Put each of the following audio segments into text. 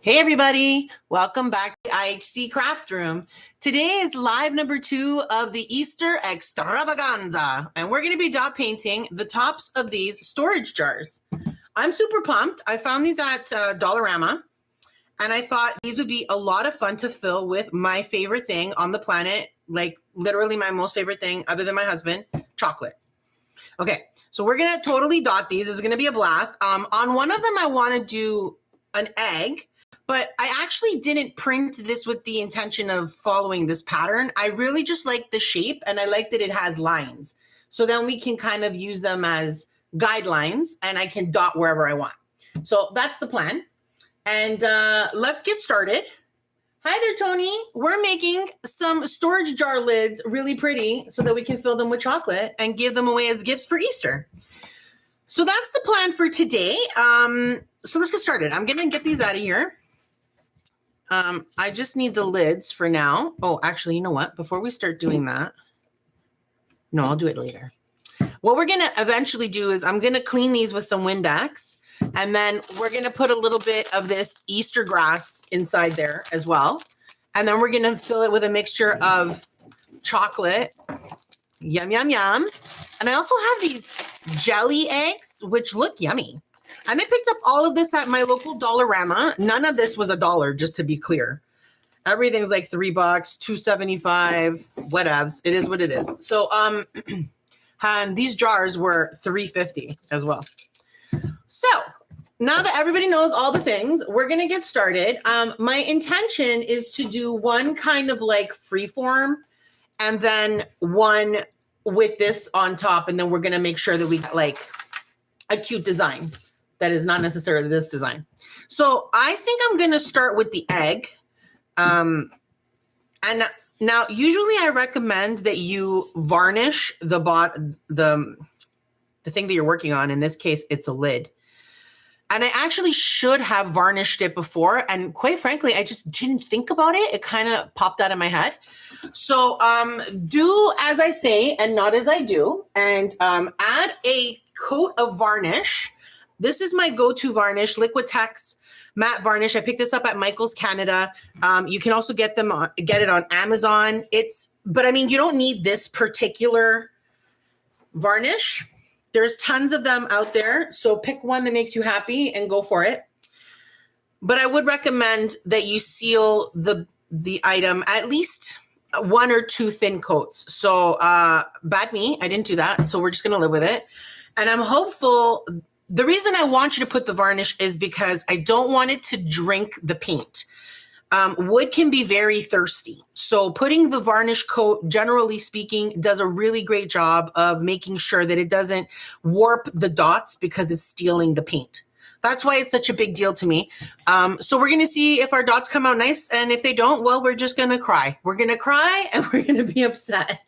Hey everybody, welcome back to IHC Craft Room. Today is live number 2 of the Easter extravaganza, and we're going to be dot painting the tops of these storage jars. I'm super pumped. I found these at Dollarama, and I thought these would be a lot of fun to fill with my favorite thing on the planet, like literally my most favorite thing other than my husband, chocolate. Okay, so we're going to totally dot these. This is going to be a blast. On one of them, I want to do an egg. But I actually didn't print this with the intention of following this pattern. I really just like the shape, and I like that it has lines. So then we can kind of use them as guidelines, and I can dot wherever I want. So that's the plan. And let's get started. Hi there, Tony. We're making some storage jar lids really pretty so that we can fill them with chocolate and give them away as gifts for Easter. So that's the plan for today. So let's get started. I'm going to get these out of here. I just need the lids for now. Oh, actually, you know what? Before we start doing that, no, I'll do it later. What we're going to eventually do is I'm going to clean these with some Windex, and then we're going to put a little bit of this Easter grass inside there as well. And then we're going to fill it with a mixture of chocolate. Yum, yum, yum. And I also have these jelly eggs, which look yummy. And I picked up all of this at my local Dollarama. None of this was $1, just to be clear. Everything's like $3, $2.75, whatevs. It is what it is. So and these jars were $3.50 as well. So now that everybody knows all the things, we're going to get started. My intention is to do one kind of like freeform and then one with this on top. And then we're going to make sure that we get like a cute design. That is not necessarily this design. So I think I'm going to start with the egg. And now usually I recommend that you varnish the thing that you're working on. In this case, it's a lid. And I actually should have varnished it before. And quite frankly, I just didn't think about it. It kind of popped out of my head. So do as I say and not as I do. And add a coat of varnish. This is my go-to varnish, Liquitex matte varnish. I picked this up at Michael's Canada. You can also get it on Amazon. But I mean, you don't need this particular varnish. There's tons of them out there. So pick one that makes you happy and go for it. But I would recommend that you seal the item at least 1 or 2 thin coats. So bad me, I didn't do that. So we're just going to live with it. And I'm hopeful. The reason I want you to put the varnish is because I don't want it to drink the paint. Wood can be very thirsty. So putting the varnish coat, generally speaking, does a really great job of making sure that it doesn't warp the dots because it's stealing the paint. That's why it's such a big deal to me. So we're going to see if our dots come out nice. And if they don't, well, we're just going to cry. We're going to cry and we're going to be upset.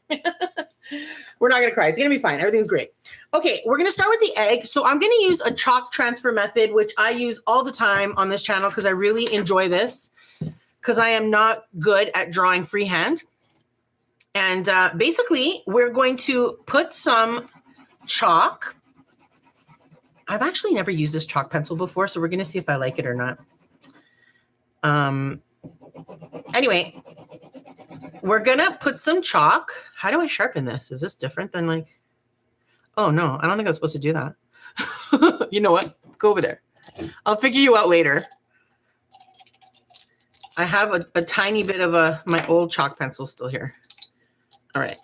We're not going to cry. It's going to be fine. Everything's great. Okay, we're going to start with the egg. So I'm going to use a chalk transfer method, which I use all the time on this channel because I really enjoy this because I am not good at drawing freehand. And basically, we're going to put some chalk. I've actually never used this chalk pencil before, so we're going to see if I like it or not. Anyway, we're going to put some chalk. How do I sharpen this? Is this different than like, oh no, I don't think I was supposed to do that. You know what? Go over there. I'll figure you out later. I have a tiny bit of my old chalk pencil still here. All right.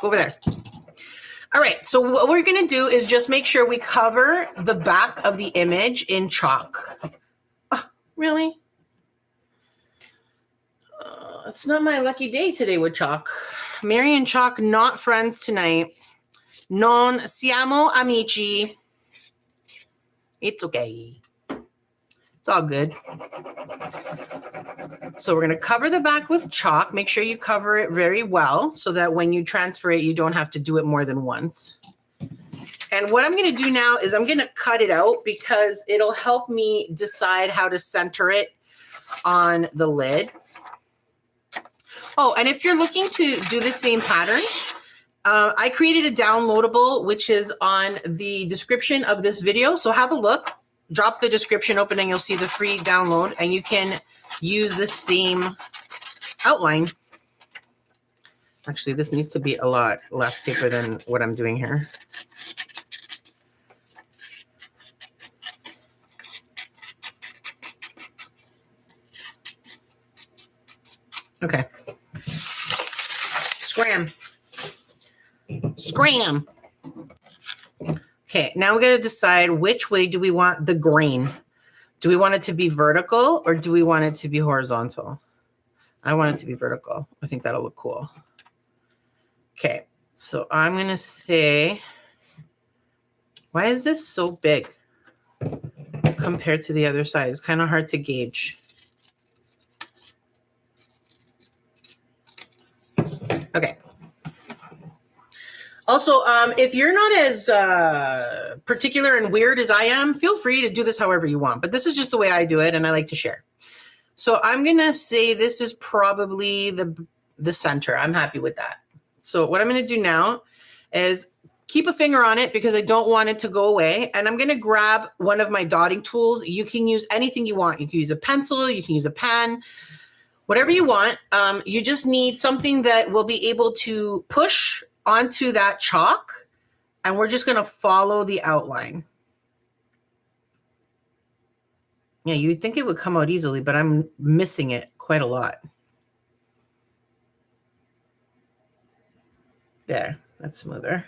Go over there. All right. So what we're going to do is just make sure we cover the back of the image in chalk. Oh, really? It's not my lucky day today with chalk. Mary and chalk not friends tonight. Non siamo amici. It's okay. It's all good. So we're going to cover the back with chalk. Make sure you cover it very well so that when you transfer it, you don't have to do it more than once. And what I'm going to do now is I'm going to cut it out because it'll help me decide how to center it on the lid. Oh, and if you're looking to do the same pattern, I created a downloadable, which is on the description of this video. So have a look. drop the description open and you'll see the free download, and you can use the same outline. Actually, this needs to be a lot less paper than what I'm doing here. Okay. Scram. Scram. Okay, now we're going to decide which way do we want the grain. Do we want it to be vertical or do we want it to be horizontal? I want it to be vertical. I think that'll look cool. Okay, so I'm going to say, why is this so big compared to the other side? It's kind of hard to gauge. Okay. Also, if you're not as particular and weird as I am, feel free to do this however you want. But this is just the way I do it, and I like to share. So I'm going to say this is probably the center. I'm happy with that. So what I'm going to do now is keep a finger on it because I don't want it to go away. And I'm going to grab one of my dotting tools. You can use anything you want. You can use a pencil. You can use a pen. Whatever you want. You just need something that will be able to push onto that chalk. And we're just going to follow the outline. Yeah, you'd think it would come out easily, but I'm missing it quite a lot. There, that's smoother.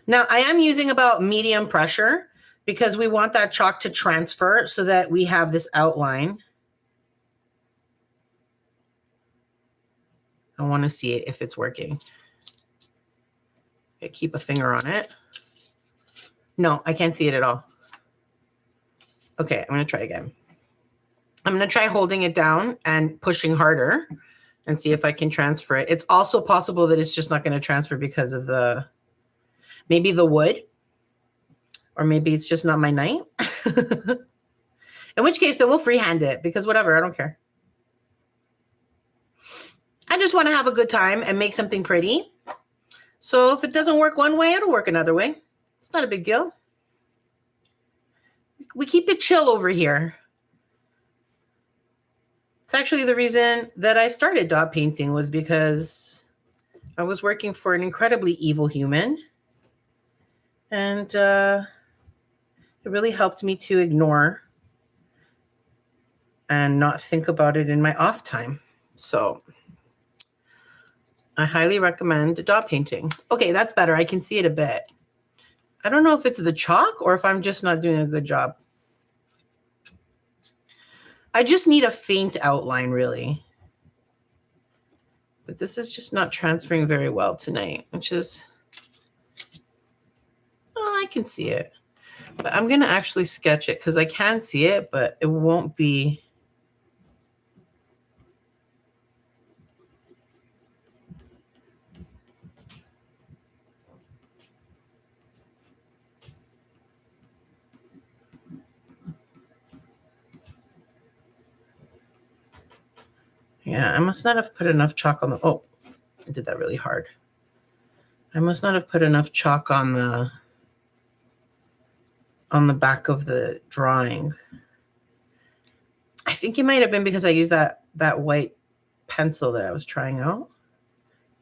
Now, I am using about medium pressure because we want that chalk to transfer so that we have this outline. I want to see it if it's working. Okay, keep a finger on it. No, I can't see it at all. Okay, I'm going to try again. I'm going to try holding it down and pushing harder and see if I can transfer it. It's also possible that it's just not going to transfer because of maybe the wood, or maybe it's just not my night. In which case, then we'll freehand it because whatever, I don't care. I just want to have a good time and make something pretty. So if it doesn't work one way, it'll work another way. It's not a big deal. We keep the chill over here. It's actually the reason that I started dot painting was because I was working for an incredibly evil human. And it really helped me to ignore and not think about it in my off time. So I highly recommend dot painting. Okay, that's better. I can see it a bit. I don't know if it's the chalk or if I'm just not doing a good job. I just need a faint outline, really. But this is just not transferring very well tonight, which is, oh, I can see it. But I'm going to actually sketch it because I can see it, but it won't be. Yeah, I must not have put enough chalk on the, oh, I did that really hard. I must not have put enough chalk on the back of the drawing. I think it might have been because I used that white pencil that I was trying out.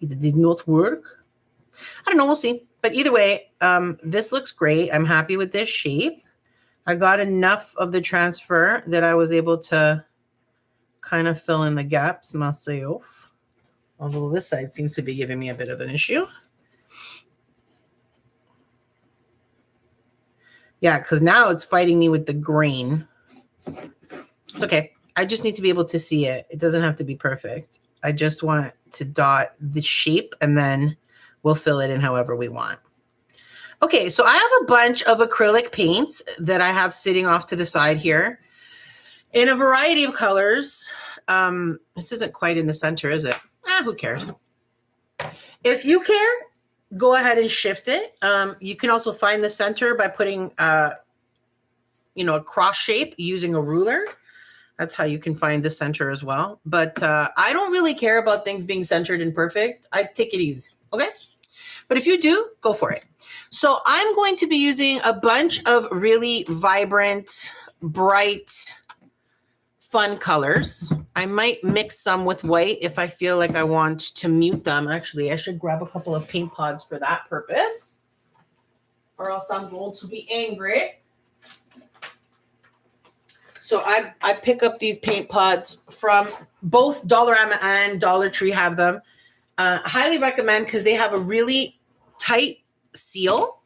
It did not work. I don't know, we'll see. But either way, this looks great. I'm happy with this shape. I got enough of the transfer that I was able to kind of fill in the gaps myself. Although this side seems to be giving me a bit of an issue. Yeah, because now it's fighting me with the grain. It's okay. I just need to be able to see it. It doesn't have to be perfect. I just want to dot the shape and then we'll fill it in however we want. Okay, so I have a bunch of acrylic paints that I have sitting off to the side here in a variety of colors. This isn't quite in the center, is it? Who cares? If you care, go ahead and shift it. You can also find the center by putting, a cross shape using a ruler. That's how you can find the center as well. But I don't really care about things being centered and perfect. I take it easy, okay? But if you do, go for it. So I'm going to be using a bunch of really vibrant, bright, fun colors. I might mix some with white if I feel like I want to mute them. Actually, I should grab a couple of paint pods for that purpose, or else I'm going to be angry. So I pick up these paint pods from both Dollarama and Dollar Tree have them. Highly recommend because they have a really tight seal.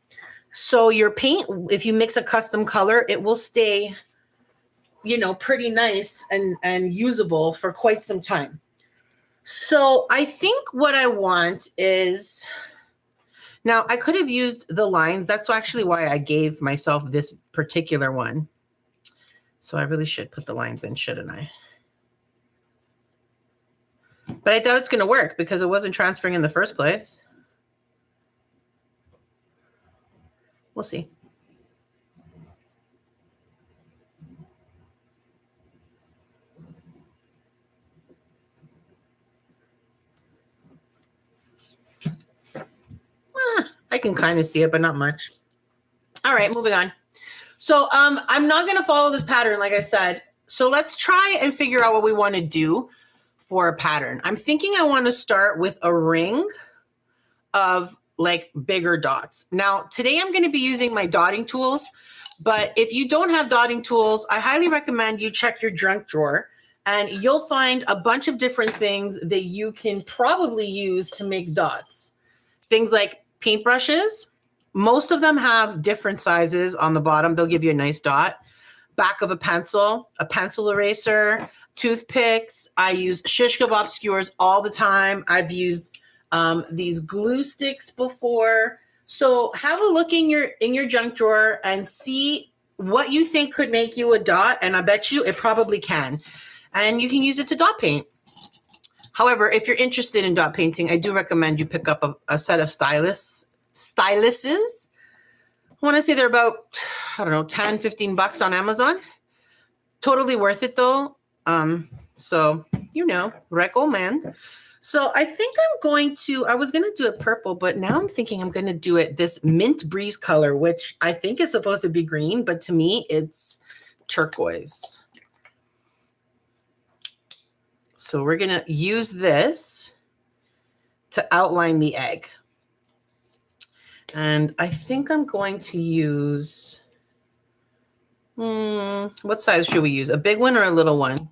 So your paint, if you mix a custom color, it will stay, you know, pretty nice and usable for quite some time. So I think what I want is, now I could have used the lines. That's actually why I gave myself this particular one. So I really should put the lines in, shouldn't I? But I thought it's going to work because it wasn't transferring in the first place. We'll see. I can kind of see it, but not much. All right, moving on. So I'm not going to follow this pattern, like I said. So let's try and figure out what we want to do for a pattern. I'm thinking I want to start with a ring of like bigger dots. Now, today I'm going to be using my dotting tools, but if you don't have dotting tools, I highly recommend you check your junk drawer and you'll find a bunch of different things that you can probably use to make dots. Things like paintbrushes. Most of them have different sizes on the bottom. They'll give you a nice dot. Back of a pencil eraser, toothpicks. I use shish kebab skewers all the time. I've used these glue sticks before. So have a look in your junk drawer and see what you think could make you a dot. And I bet you it probably can. And you can use it to dot paint. However, if you're interested in dot painting, I do recommend you pick up a set of styluses. I want to say they're about, I don't know, 10, 15 bucks on Amazon. Totally worth it though. So, you know, recommend. So I think I was going to do it purple, but now I'm thinking I'm going to do it this mint breeze color, which I think is supposed to be green, but to me it's turquoise. So we're going to use this to outline the egg. And I think I'm going to use, what size should we use? A big one or a little one?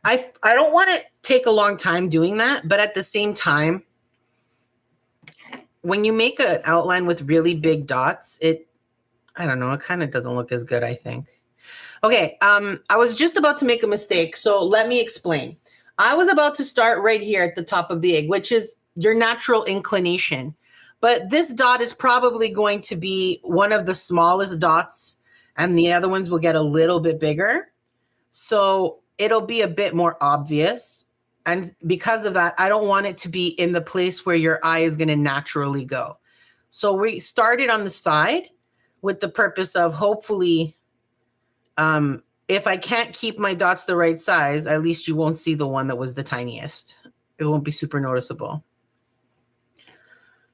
I don't want to take a long time doing that, but at the same time, when you make an outline with really big dots, I don't know, it kind of doesn't look as good, I think. Okay, I was just about to make a mistake, so let me explain. I was about to start right here at the top of the egg, which is your natural inclination. But this dot is probably going to be one of the smallest dots, and the other ones will get a little bit bigger. So it'll be a bit more obvious. And because of that, I don't want it to be in the place where your eye is going to naturally go. So we started on the side with the purpose of hopefully, if I can't keep my dots the right size, at least you won't see the one that was the tiniest. It won't be super noticeable.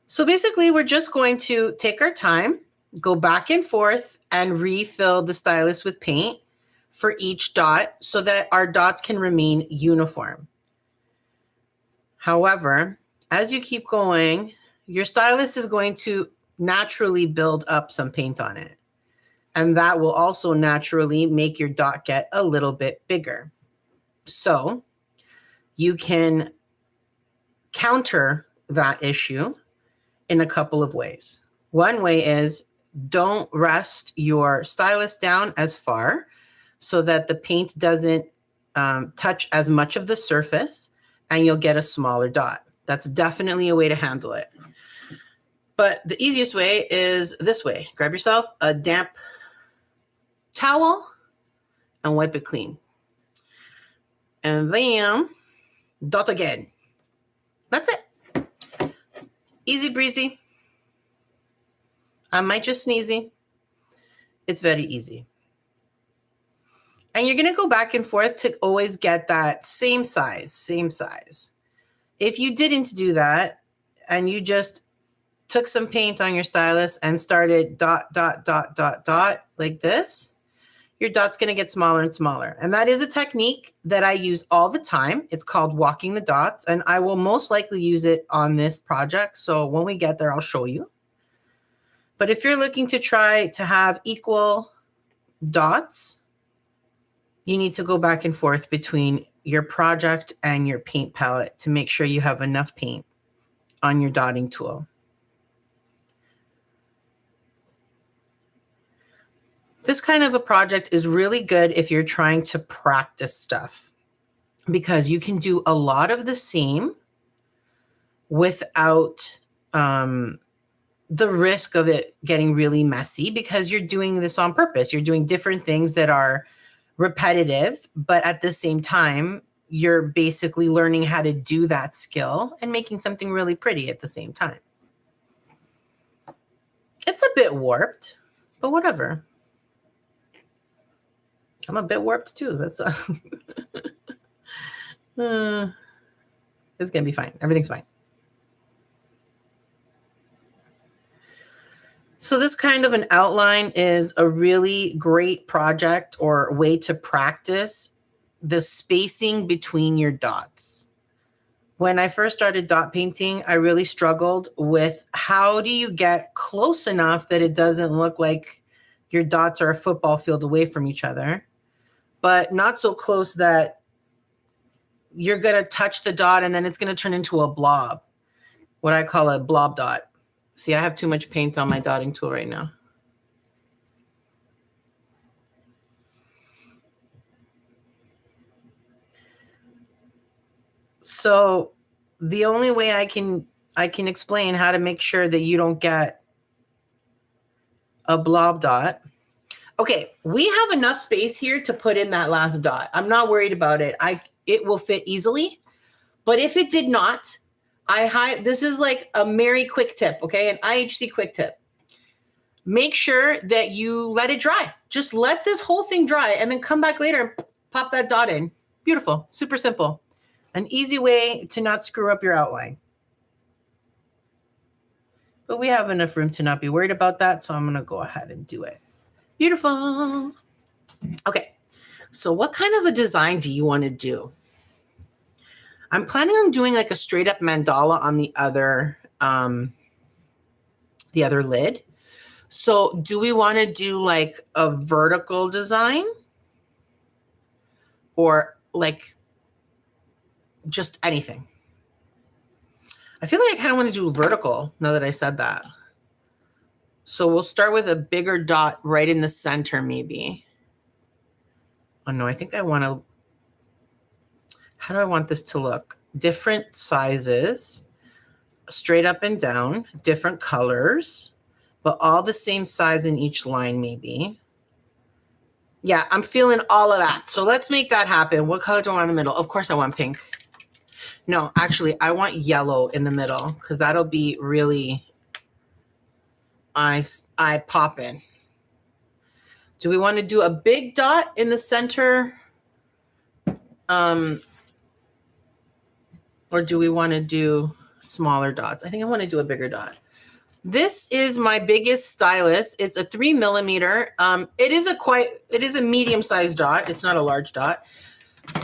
So basically, we're just going to take our time, go back and forth, and refill the stylus with paint for each dot so that our dots can remain uniform. However, as you keep going, your stylus is going to naturally build up some paint on it. And that will also naturally make your dot get a little bit bigger. So you can counter that issue in a couple of ways. One way is don't rest your stylus down as far so that the paint doesn't touch as much of the surface and you'll get a smaller dot. That's definitely a way to handle it. But the easiest way is this way. Grab yourself a damp towel and wipe it clean. And then dot again. That's it. Easy breezy. I might just sneezy. It's very easy. And you're going to go back and forth to always get that same size. If you didn't do that and you just took some paint on your stylus and started dot, dot, dot, dot, dot like this, your dot's going to get smaller and smaller. And that is a technique that I use all the time. It's called walking the dots, and I will most likely use it on this project. So when we get there, I'll show you. But if you're looking to try to have equal dots, you need to go back and forth between your project and your paint palette to make sure you have enough paint on your dotting tool. This kind of a project is really good if you're trying to practice stuff, because you can do a lot of the same without the risk of it getting really messy, because you're doing this on purpose. You're doing different things that are repetitive, but at the same time, you're basically learning how to do that skill and making something really pretty at the same time. It's a bit warped, but whatever. I'm a bit warped too. That's it's gonna be fine. Everything's fine. So this kind of an outline is a really great project or way to practice the spacing between your dots. When I first started dot painting, I really struggled with how do you get close enough that it doesn't look like your dots are a football field away from each other, but not so close that you're going to touch the dot and then it's going to turn into a blob, what I call a blob dot. See, I have too much paint on my dotting tool right now. So the only way I can explain how to make sure that you don't get a blob dot. Okay, we have enough space here to put in that last dot. I'm not worried about it. It will fit easily. But if it did not, this is like a Mary quick tip, okay? An IHC quick tip. Make sure that you let it dry. Just let this whole thing dry and then come back later and pop that dot in. Beautiful, super simple. An easy way to not screw up your outline. But we have enough room to not be worried about that, so I'm gonna go ahead and do it. Beautiful. Okay, so what kind of a design do you want to do? I'm planning on doing like a straight up mandala on the other lid. So do we want to do like a vertical design or like just anything? I feel like I kind of want to do vertical now that I said that. So we'll start with a bigger dot right in the center maybe. Oh no, I think I want to, how do I want this to look? Different sizes, straight up and down, different colors, but all the same size in each line maybe. Yeah, I'm feeling all of that. So let's make that happen. What color do I want in the middle? Of course I want pink. No, actually I want yellow in the middle because that'll be really eye popping. Do we want to do a big dot in the center? Or do we want to do smaller dots? I think I want to do a bigger dot. This is my biggest stylus. It's a 3 millimeter. It is a medium-sized dot. It's not a large dot.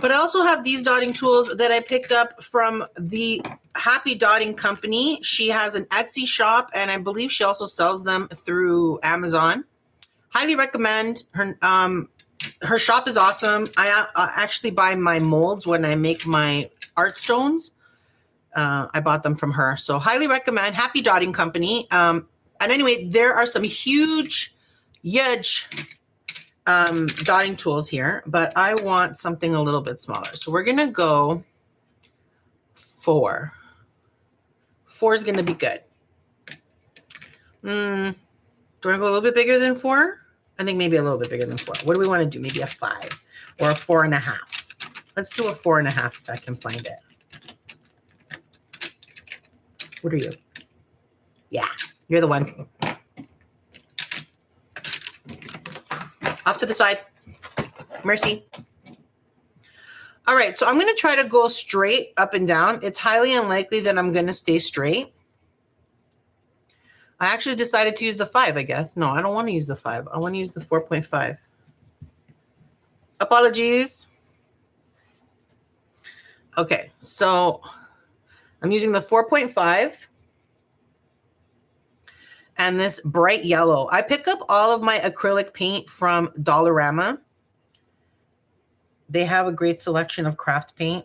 But I also have these dotting tools that I picked up from the Happy Dotting Company. She has an Etsy shop, and I believe she also sells them through Amazon. Highly recommend her. Her shop is awesome. I actually buy my molds when I make my art stones. I bought them from her. So highly recommend Happy Dotting Company. And anyway, there are some huge dotting tools here, but I want something a little bit smaller. So we're going to go 4. 4 is going to be good. Do I want to go a little bit bigger than 4? I think maybe a little bit bigger than 4. What do we want to do? Maybe a 5 or a 4.5. Let's do a 4.5 if I can find it. What are you? Yeah, you're the one. Off to the side. Mercy. All right, so I'm going to try to go straight up and down. It's highly unlikely that I'm going to stay straight. I actually decided to use the 5, I guess. No, I don't want to use the 5. I want to use the 4.5. Apologies. Okay, so I'm using the 4.5 and this bright yellow. I pick up all of my acrylic paint from Dollarama. They have a great selection of craft paint.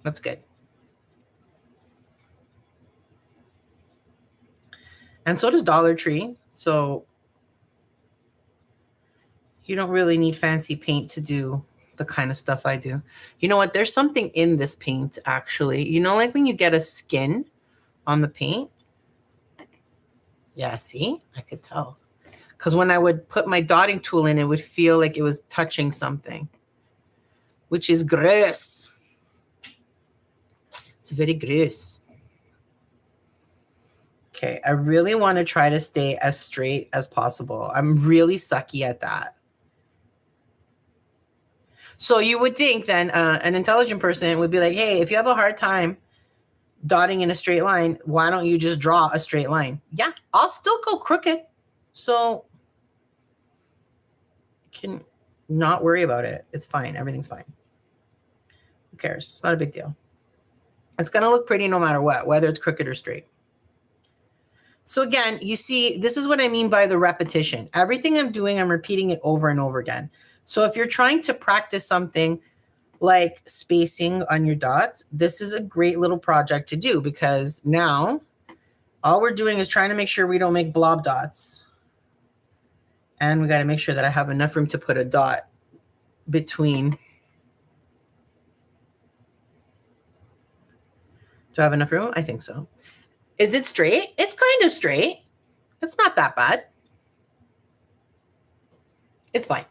That's good. And so does Dollar Tree. So you don't really need fancy paint to do the kind of stuff I do. You know what? There's something in this paint, actually. You know, like when you get a skin on the paint? Yeah, see? I could tell. Because when I would put my dotting tool in, it would feel like it was touching something, which is gross. It's very gross. Okay, I really want to try to stay as straight as possible. I'm really sucky at that. So you would think then an intelligent person would be like, hey, if you have a hard time dotting in a straight line, why don't you just draw a straight line? Yeah, I'll still go crooked. So you can not worry about it. It's fine. Everything's fine. Who cares? It's not a big deal. It's going to look pretty no matter what, whether it's crooked or straight. So again, you see, this is what I mean by the repetition. Everything I'm doing, I'm repeating it over and over again. So if you're trying to practice something like spacing on your dots, this is a great little project to do, because now all we're doing is trying to make sure we don't make blob dots. And we got to make sure that I have enough room to put a dot between. Do I have enough room? I think so. Is it straight? It's kind of straight. It's not that bad. It's fine.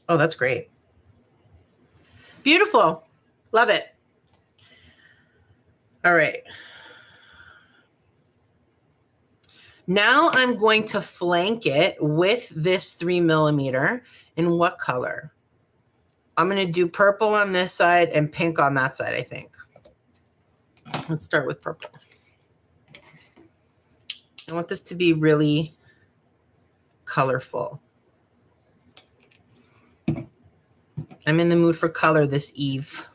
Oh, that's great. Beautiful. Love it. All right. Now I'm going to flank it with this 3mm. In what color? I'm going to do purple on this side and pink on that side, I think. Let's start with purple. I want this to be really colorful. I'm in the mood for color this eve.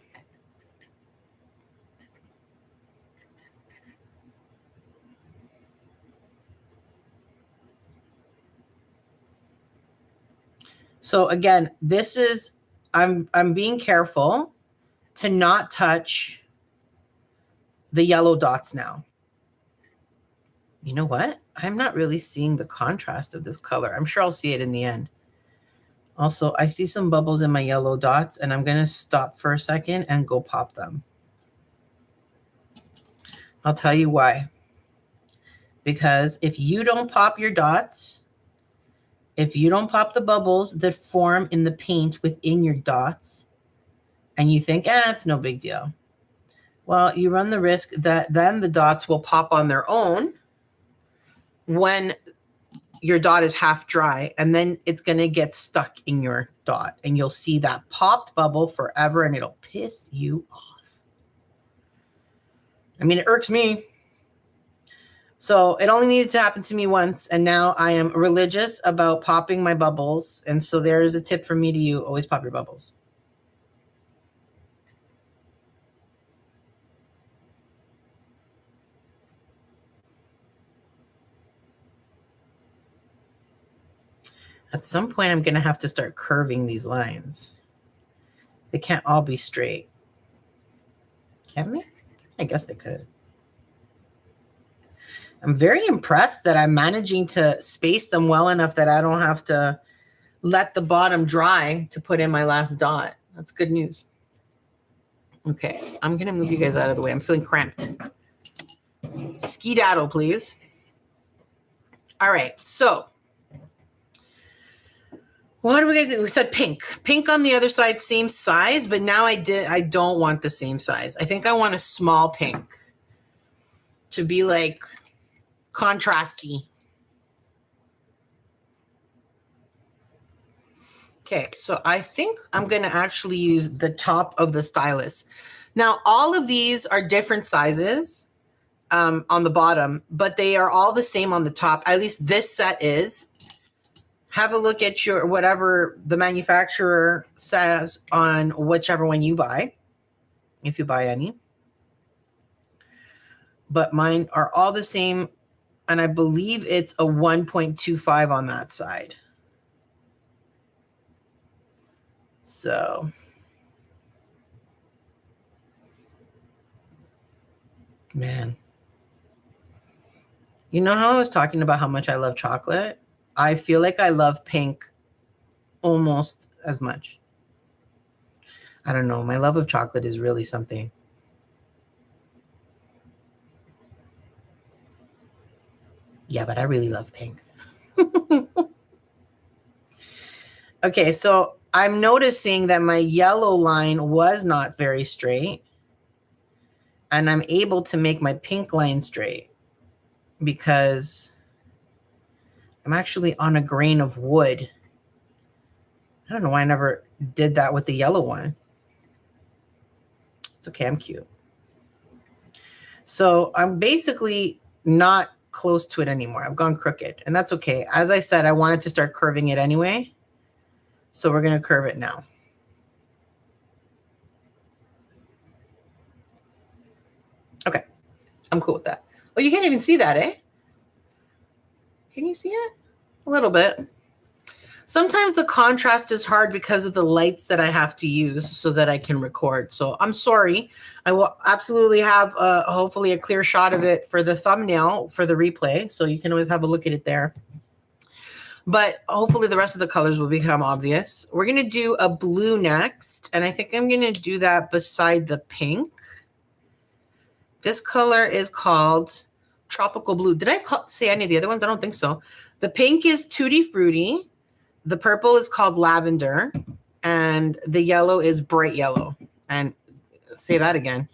So again, this is, I'm being careful to not touch the yellow dots now. You know what? I'm not really seeing the contrast of this color. I'm sure I'll see it in the end. Also, I see some bubbles in my yellow dots, and I'm going to stop for a second and go pop them. I'll tell you why. Because if you don't pop your dots, if you don't pop the bubbles that form in the paint within your dots, and you think, it's no big deal, well, you run the risk that then the dots will pop on their own when your dot is half dry, and then it's going to get stuck in your dot, and you'll see that popped bubble forever, and it'll piss you off. I mean, it irks me. So it only needed to happen to me once, and now I am religious about popping my bubbles. And so there is a tip from me to you: always pop your bubbles. At some point, I'm going to have to start curving these lines. They can't all be straight. Can they? I guess they could. I'm very impressed that I'm managing to space them well enough that I don't have to let the bottom dry to put in my last dot. That's good news. Okay, I'm going to move you guys out of the way. I'm feeling cramped. Skedaddle, please. All right, so what are we going to do? We said pink. Pink on the other side, same size, but now I don't want the same size. I think I want a small pink to be like contrasty. Okay, so I think I'm going to actually use the top of the stylus. Now, all of these are different sizes on the bottom, but they are all the same on the top. At least this set is. Have a look at your whatever the manufacturer says on whichever one you buy, if you buy any. But mine are all the same, and I believe it's a 1.25 on that side. So, man. You know how I was talking about how much I love chocolate? I feel like I love pink almost as much. I don't know. My love of chocolate is really something. Yeah, but I really love pink. Okay, so I'm noticing that my yellow line was not very straight. And I'm able to make my pink line straight because I'm actually on a grain of wood. I don't know why I never did that with the yellow one. It's okay, I'm cute. So I'm basically not close to it anymore. I've gone crooked, and that's okay. As I said, I wanted to start curving it anyway. So we're going to curve it now. Okay, I'm cool with that. Oh, you can't even see that, eh? Can you see it? A little bit. Sometimes the contrast is hard because of the lights that I have to use so that I can record. So I'm sorry. I will absolutely have hopefully a clear shot of it for the thumbnail for the replay. So you can always have a look at it there. But hopefully the rest of the colors will become obvious. We're going to do a blue next. And I think I'm going to do that beside the pink. This color is called Tropical Blue. Did I say any of the other ones? I don't think so. The pink is Tutti Frutti. The purple is called Lavender. And the yellow is Bright Yellow. And say that again.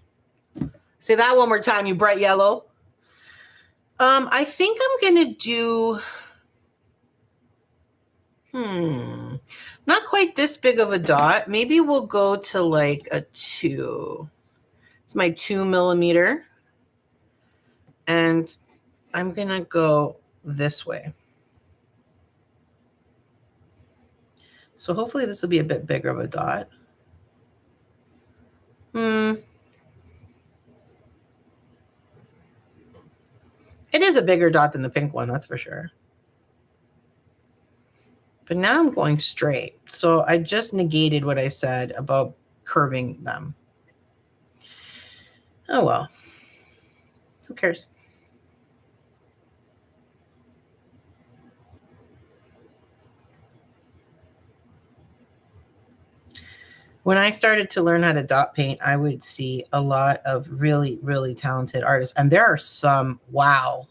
Say that one more time, you bright yellow. I think I'm going to do... not quite this big of a dot. Maybe we'll go to like a 2. It's my 2 millimeter. And I'm going to go this way. So hopefully this will be a bit bigger of a dot. It is a bigger dot than the pink one, that's for sure. But now I'm going straight. So I just negated what I said about curving them. Oh, well. Who cares? When I started to learn how to dot paint, I would see a lot of really, really talented artists. And there are some, wow.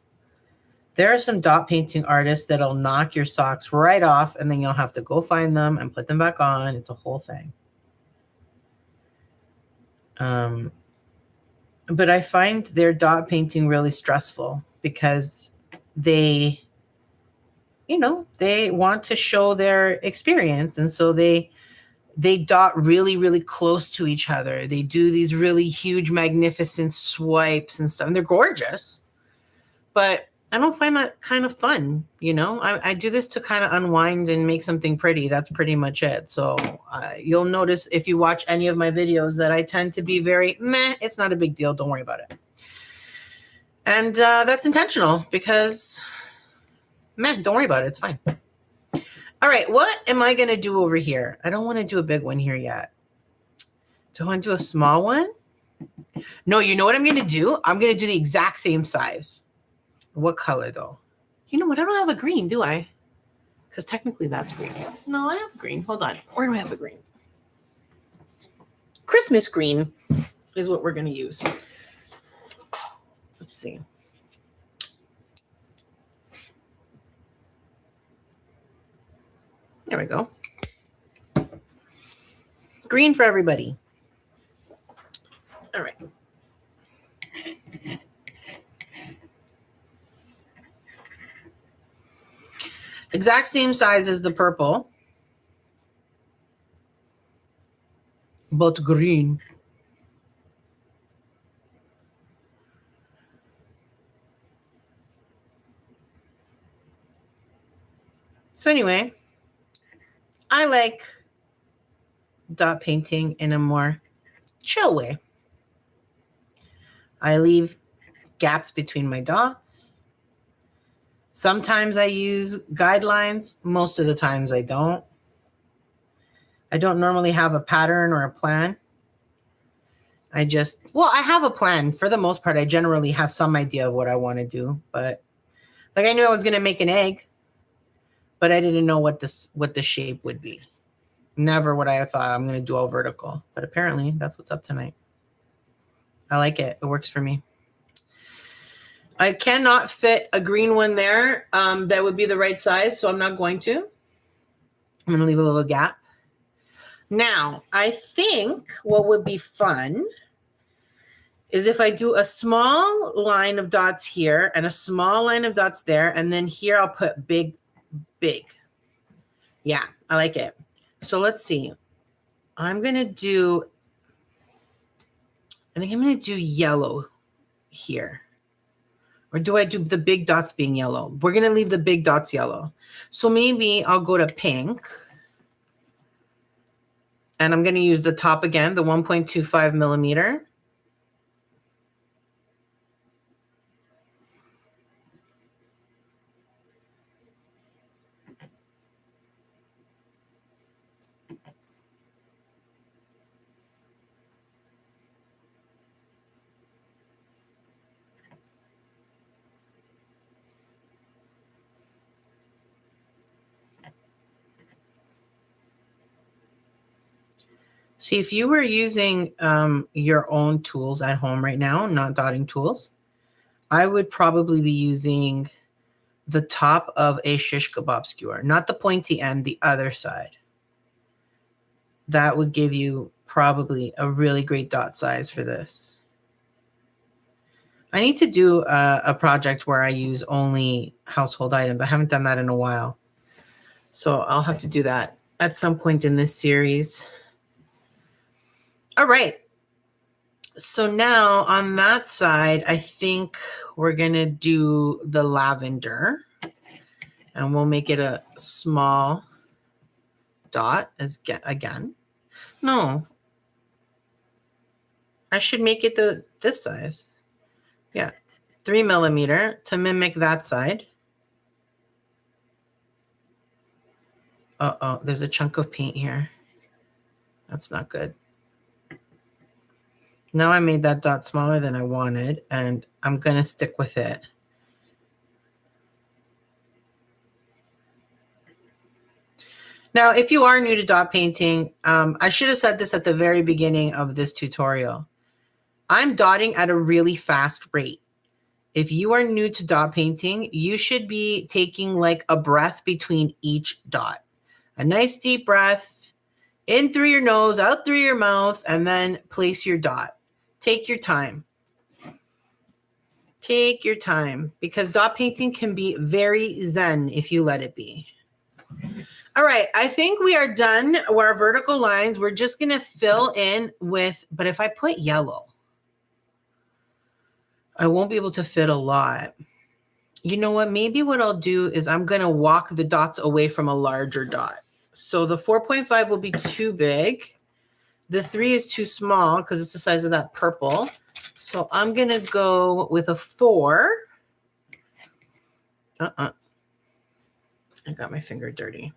There are some dot painting artists that'll knock your socks right off, and then you'll have to go find them and put them back on. It's a whole thing. But I find their dot painting really stressful because they, you know, they want to show their experience. And so they dot really, really close to each other. They do these really huge, magnificent swipes and stuff. And they're gorgeous. But I don't find that kind of fun, you know? I do this to kind of unwind and make something pretty. That's pretty much it. So you'll notice if you watch any of my videos that I tend to be very meh. It's not a big deal. Don't worry about it. And that's intentional because meh, don't worry about it. It's fine. All right, what am I going to do over here? I don't want to do a big one here yet. Do I want to do a small one? No, you know what I'm going to do? I'm going to do the exact same size. What color, though? You know what? I don't have a green, do I? Because technically that's green. No, I have green. Hold on. Where do I have a green? Christmas green is what we're going to use. Let's see. There we go. Green for everybody. All right. Exact same size as the purple. but green. So anyway, I like dot painting in a more chill way. I leave gaps between my dots. Sometimes I use guidelines. Most of the times I don't. I don't normally have a pattern or a plan. I have a plan. For the most part, I generally have some idea of what I want to do. But like I knew I was going to make an egg, but I didn't know what the shape would be. Never would I have thought I'm going to do all vertical. But apparently that's what's up tonight. I like it. It works for me. I cannot fit a green one there. That would be the right size, so I'm not going to. I'm going to leave a little gap. Now, I think what would be fun is if I do a small line of dots here and a small line of dots there, and then here I'll put big, big. Yeah, I like it. So let's see. I think I'm going to do yellow here. Or do I do the big dots being yellow? We're going to leave the big dots yellow. So maybe I'll go to pink. And I'm going to use the top again, the 1.25 millimeter. See, if you were using your own tools at home right now, not dotting tools, I would probably be using the top of a shish kebab skewer, not the pointy end, the other side. That would give you probably a really great dot size for this. I need to do a project where I use only household items. I haven't done that in a while. So I'll have to do that at some point in this series. All right. So now on that side, I think we're going to do the lavender. And we'll make it a small dot again. No. I should make it this size. Yeah. 3 millimeter to mimic that side. Uh-oh, there's a chunk of paint here. That's not good. Now I made that dot smaller than I wanted, and I'm going to stick with it. Now, if you are new to dot painting, I should have said this at the very beginning of this tutorial. I'm dotting at a really fast rate. If you are new to dot painting, you should be taking like a breath between each dot. A nice deep breath, in through your nose, out through your mouth, and then place your dot. Take your time. Take your time, because dot painting can be very zen if you let it be. All right, I think we are done with our vertical lines. We're just going to fill in with, but if I put yellow, I won't be able to fit a lot. You know what? Maybe what I'll do is I'm going to walk the dots away from a larger dot. So the 4.5 will be too big. The 3 is too small because it's the size of that purple. So I'm going to go with a 4. I got my finger dirty.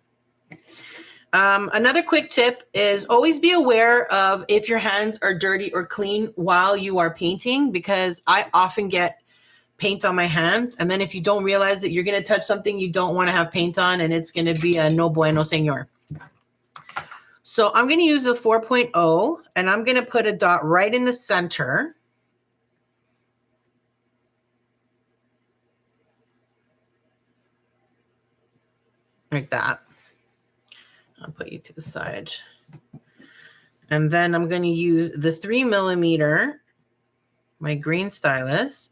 Another quick tip is always be aware of if your hands are dirty or clean while you are painting, because I often get paint on my hands. And then if you don't realize that you're going to touch something you don't want to have paint on, and it's going to be a no bueno senor. So I'm going to use the 4.0 and I'm going to put a dot right in the center. Like that. I'll put you to the side. And then I'm going to use the 3 millimeter, my green stylus,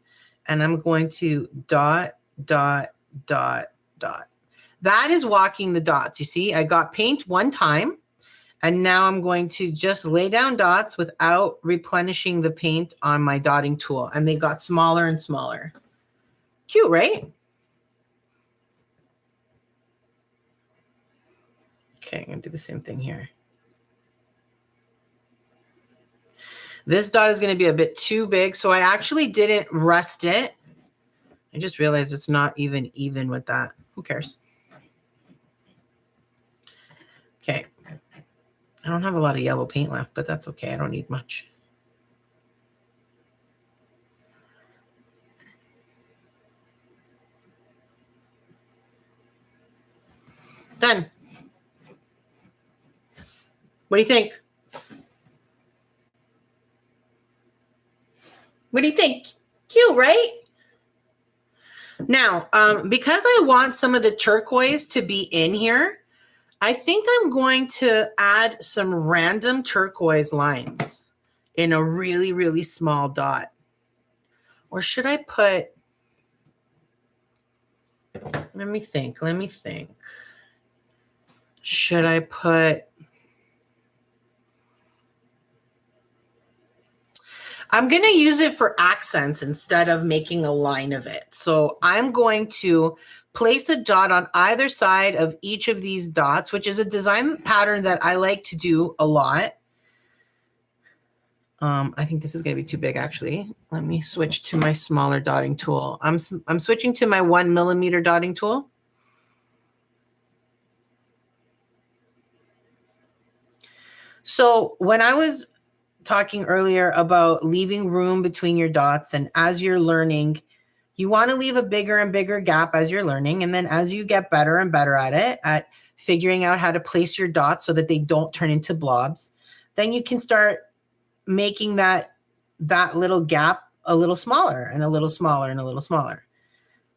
and I'm going to dot, dot, dot, dot. That is walking the dots. You see, I got paint one time, And now I'm going to just lay down dots without replenishing the paint on my dotting tool. And they got smaller and smaller. Cute, right? Okay, I'm going to do the same thing here. This dot is going to be a bit too big, so I actually didn't rest it. I just realized it's not even with that. Who cares? Okay. I don't have a lot of yellow paint left, but that's okay. I don't need much. Done. What do you think? What do you think? Cute, right? Now, because I want some of the turquoise to be in here, I think I'm going to add some random turquoise lines in a really, really small dot. Or should I put, let me think. Should I put, I'm going to use it for accents instead of making a line of it. So I'm going to place a dot on either side of each of these dots, which is a design pattern that I like to do a lot. I think this is going to be too big, actually. Let me switch to my smaller dotting tool. I'm switching to my 1 millimeter dotting tool. So when I was talking earlier about leaving room between your dots, and as you're learning, you want to leave a bigger and bigger gap as you're learning. And then as you get better and better at it, at figuring out how to place your dots so that they don't turn into blobs, then you can start making that little gap a little smaller and a little smaller and a little smaller.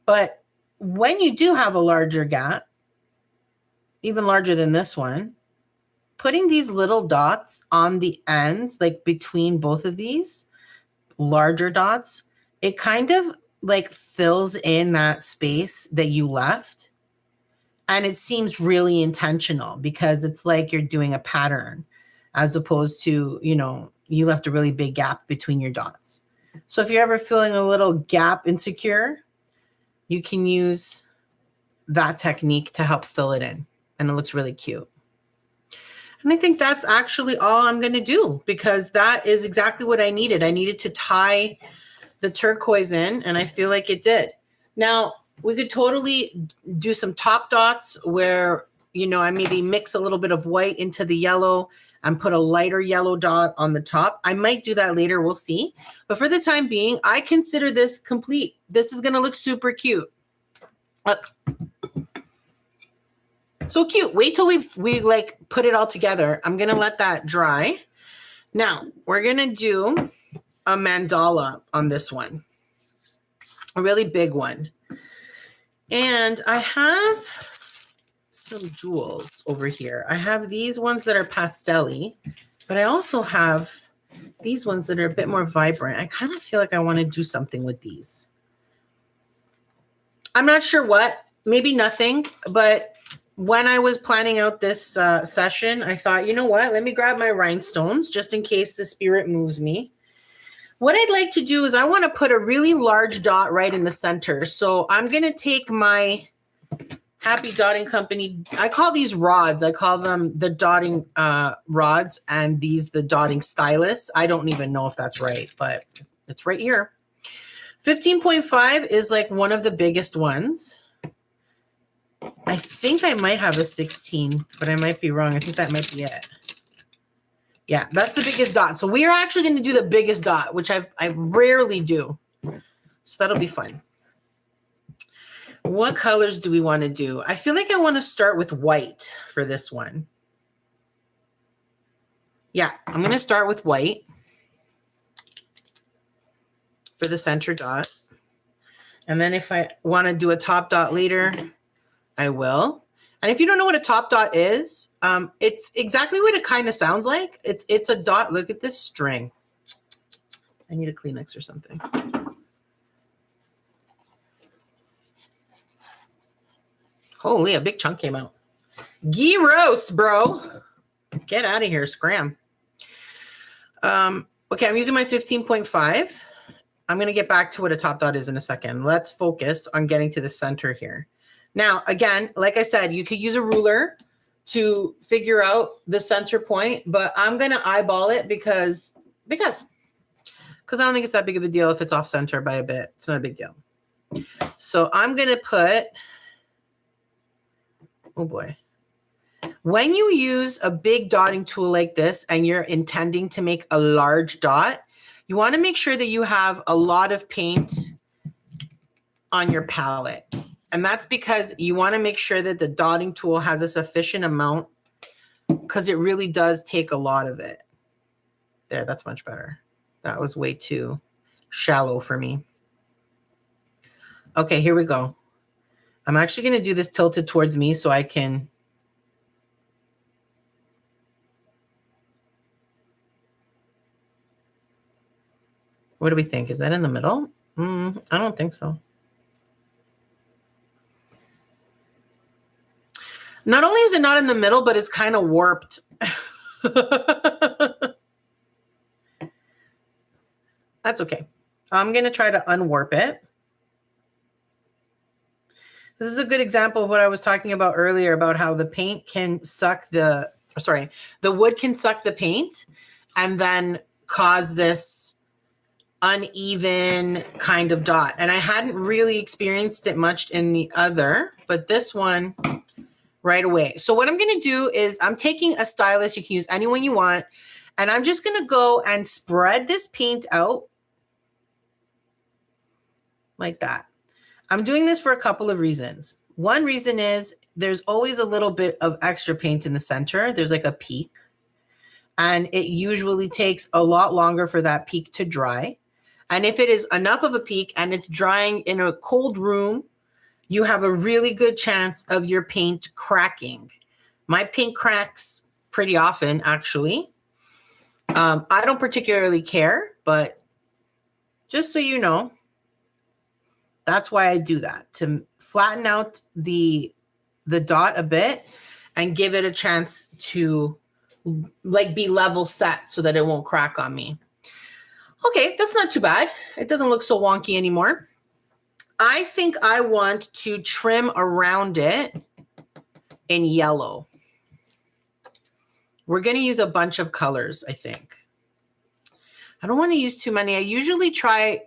But when you do have a larger gap, even larger than this one, putting these little dots on the ends, like between both of these larger dots, it kind of like fills in that space that you left. And it seems really intentional because it's like you're doing a pattern as opposed to, you know, you left a really big gap between your dots. So if you're ever feeling a little gap insecure, you can use that technique to help fill it in. And it looks really cute. And I think that's actually all I'm going to do because that is exactly what I needed. I needed to tie the turquoise in, and I feel like it did. Now, we could totally do some top dots where, you know, I maybe mix a little bit of white into the yellow and put a lighter yellow dot on the top. I might do that later. We'll see. But for the time being, I consider this complete. This is going to look super cute. So cute. Wait till we like put it all together. I'm going to let that dry. Now, we're going to do a mandala on this one. A really big one. And I have some jewels over here. I have these ones that are pastel-y, but I also have these ones that are a bit more vibrant. I kind of feel like I want to do something with these. I'm not sure what, maybe nothing, but when I was planning out this session, I thought, you know what, let me grab my rhinestones just in case the spirit moves me. What I'd like to do is I want to put a really large dot right in the center. So I'm going to take my Happy Dotting Company. I call these rods. I call them the dotting rods and these the dotting stylus. I don't even know if that's right, but it's right here. 15.5 is like one of the biggest ones. I think I might have a 16, but I might be wrong. I think that might be it. Yeah, that's the biggest dot. So we are actually going to do the biggest dot, which I rarely do. So that'll be fun. What colors do we want to do? I feel like I want to start with white for this one. Yeah, I'm going to start with white for the center dot. And then if I want to do a top dot later, I will. And if you don't know what a top dot is, it's exactly what it kind of sounds like. It's a dot. Look at this string. I need a Kleenex or something. Holy, a big chunk came out. Gyros, bro. Get out of here, scram. Okay, I'm using my 15.5. I'm going to get back to what a top dot is in a second. Let's focus on getting to the center here. Now, again, like I said, you could use a ruler to figure out the center point, but I'm going to eyeball it because I don't think it's that big of a deal if it's off center by a bit. It's not a big deal. So I'm going to put, oh boy. When you use a big dotting tool like this and you're intending to make a large dot, you want to make sure that you have a lot of paint on your palette. And that's because you want to make sure that the dotting tool has a sufficient amount, because it really does take a lot of it. There, that's much better. That was way too shallow for me. Okay, here we go. I'm actually going to do this tilted towards me so I can... What do we think? Is that in the middle? I don't think so. Not only is it not in the middle, but it's kind of warped. That's okay. I'm going to try to unwarp it. This is a good example of what I was talking about earlier about how the paint can suck the wood can suck the paint and then cause this uneven kind of dot. And I hadn't really experienced it much in the other, but this one right away. So what I'm going to do is I'm taking a stylus. You can use any one you want. And I'm just going to go and spread this paint out like that. I'm doing this for a couple of reasons. One reason is there's always a little bit of extra paint in the center. There's like a peak. And it usually takes a lot longer for that peak to dry. And if it is enough of a peak and it's drying in a cold room, you have a really good chance of your paint cracking. My paint cracks pretty often, actually. I don't particularly care, but just so you know, that's why I do that, to flatten out the dot a bit and give it a chance to like be level set so that it won't crack on me. Okay, that's not too bad. It doesn't look so wonky anymore. I think I want to trim around it in yellow. We're going to use a bunch of colors, I think. I don't want to use too many. I usually try,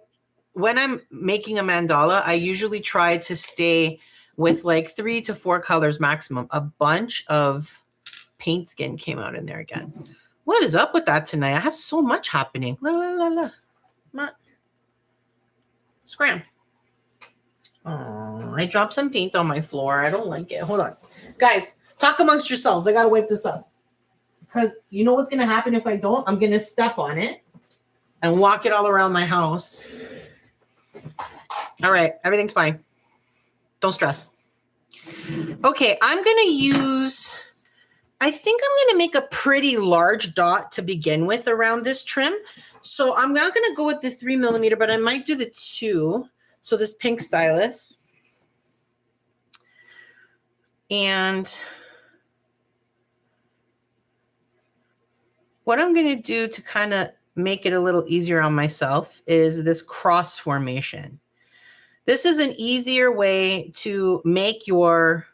when I'm making a mandala, I usually try to stay with like 3 to 4 colors maximum. A bunch of paint skin came out in there again. What is up with that tonight? I have so much happening. La, la, la, la. Not. Scram. Oh, I dropped some paint on my floor. I don't like it. Hold on. Guys, talk amongst yourselves. I got to wipe this up. Because you know what's going to happen if I don't? I'm going to step on it and walk it all around my house. All right. Everything's fine. Don't stress. Okay. I'm going to use... I think I'm going to make a pretty large dot to begin with around this trim. So I'm not going to go with the 3mm, but I might do the 2. So this pink stylus. And what I'm going to do to kind of make it a little easier on myself is this cross formation. This is an easier way to make your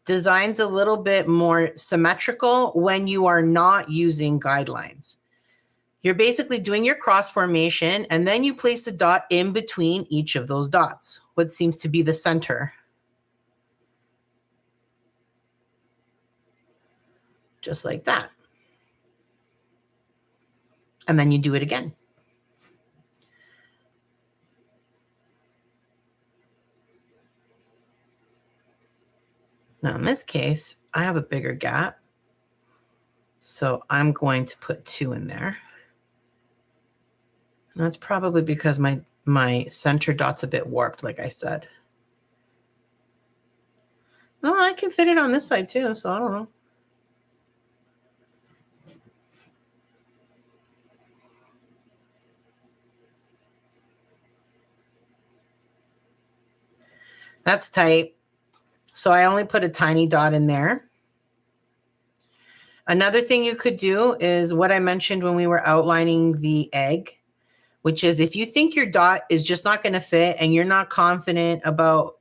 designs a little bit more symmetrical when you are not using guidelines. You're basically doing your cross formation and then you place a dot in between each of those dots, what seems to be the center. Just like that. And then you do it again. Now, in this case, I have a bigger gap. So I'm going to put 2 in there. And that's probably because my center dot's a bit warped, like I said. No, I can fit it on this side too, so I don't know. That's tight. So I only put a tiny dot in there. Another thing you could do is what I mentioned when we were outlining the egg, which is if you think your dot is just not going to fit and you're not confident about,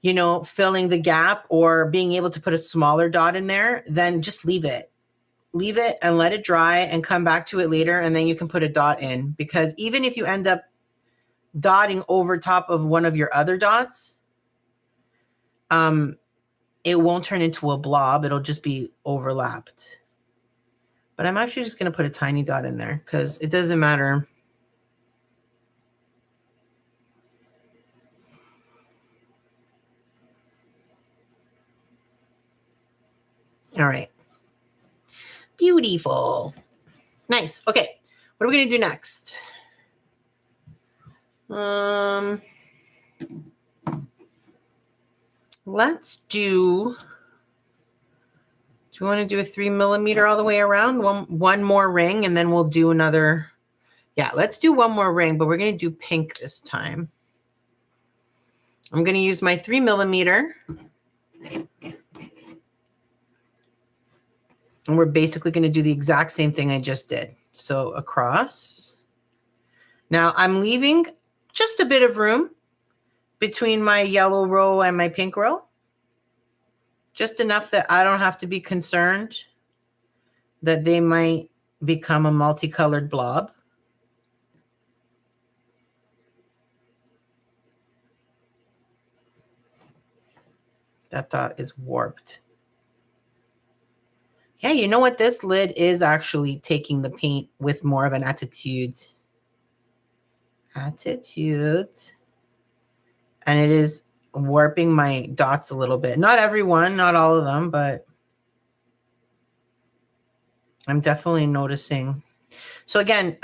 you know, filling the gap or being able to put a smaller dot in there, then just leave it. Leave it and let it dry and come back to it later, and then you can put a dot in. Because even if you end up dotting over top of one of your other dots, it won't turn into a blob. It'll just be overlapped. But I'm actually just going to put a tiny dot in there because it doesn't matter. All right. Beautiful. Nice. Okay. What are we going to do next? Let's do you want to do a 3 millimeter all the way around? One more ring, and then we'll do another. Yeah, let's do one more ring, but we're going to do pink this time. I'm going to use my 3 millimeter. And we're basically going to do the exact same thing I just did. So across. Now I'm leaving just a bit of room between my yellow row and my pink row. Just enough that I don't have to be concerned that they might become a multicolored blob. That dot is warped. Yeah, you know what? This lid is actually taking the paint with more of an attitude. And it is warping my dots a little bit. Not everyone, not all of them, but I'm definitely noticing. So again,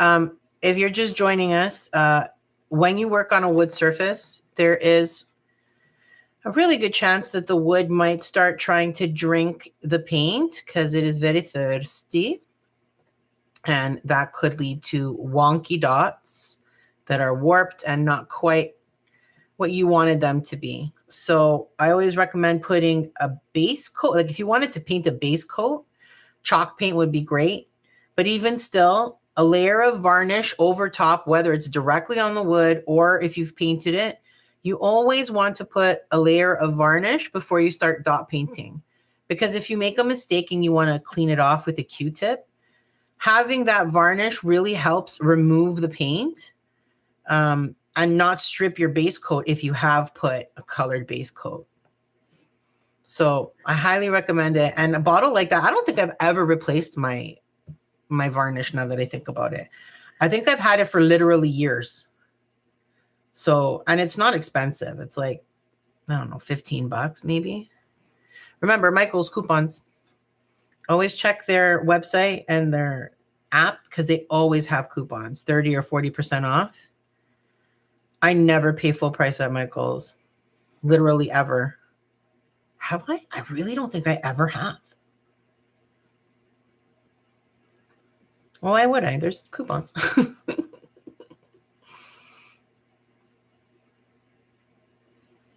if you're just joining us, when you work on a wood surface, there is a really good chance that the wood might start trying to drink the paint because it is very thirsty. And that could lead to wonky dots that are warped and not quite what you wanted them to be. So I always recommend putting a base coat. Like if you wanted to paint a base coat, chalk paint would be great. But even still, a layer of varnish over top, whether it's directly on the wood or if you've painted it, you always want to put a layer of varnish before you start dot painting. Because if you make a mistake and you want to clean it off with a Q-tip, having that varnish really helps remove the paint and not strip your base coat if you have put a colored base coat. So I highly recommend it. And a bottle like that, I don't think I've ever replaced my varnish now that I think about it. I think I've had it for literally years. So, and it's not expensive. It's like, I don't know, 15 bucks maybe. Remember, Michael's coupons. Always check their website and their app because they always have coupons, 30 or 40% off. I never pay full price at Michael's, literally ever. Have I? I really don't think I ever have. Well, why would I? There's coupons.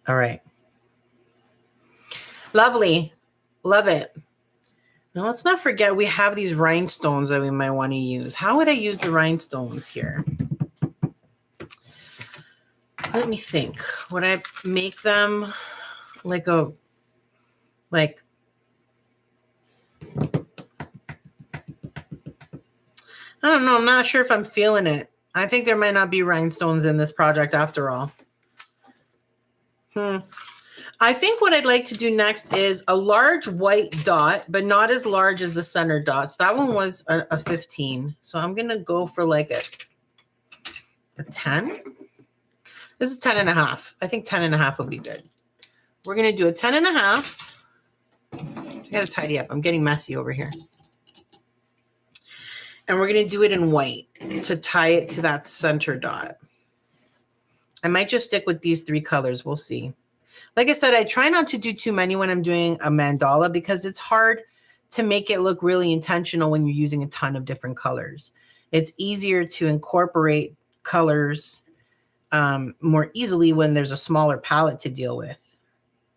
All right. Lovely. Love it. Now let's not forget we have these rhinestones that we might want to use. How would I use the rhinestones here? Let me think. Would I make them like a, like, I don't know. I'm not sure if I'm feeling it. I think there might not be rhinestones in this project after all. I think what I'd like to do next is a large white dot, but not as large as the center dot. So that one was a 15. So I'm going to go for like a 10. This is 10 and a half. I think 10 and a half would be good. We're going to do a 10 and a half. I got to tidy up. I'm getting messy over here. And we're going to do it in white to tie it to that center dot. I might just stick with these three colors. We'll see. Like I said, I try not to do too many when I'm doing a mandala because it's hard to make it look really intentional when you're using a ton of different colors. It's easier to incorporate colors more easily when there's a smaller palette to deal with.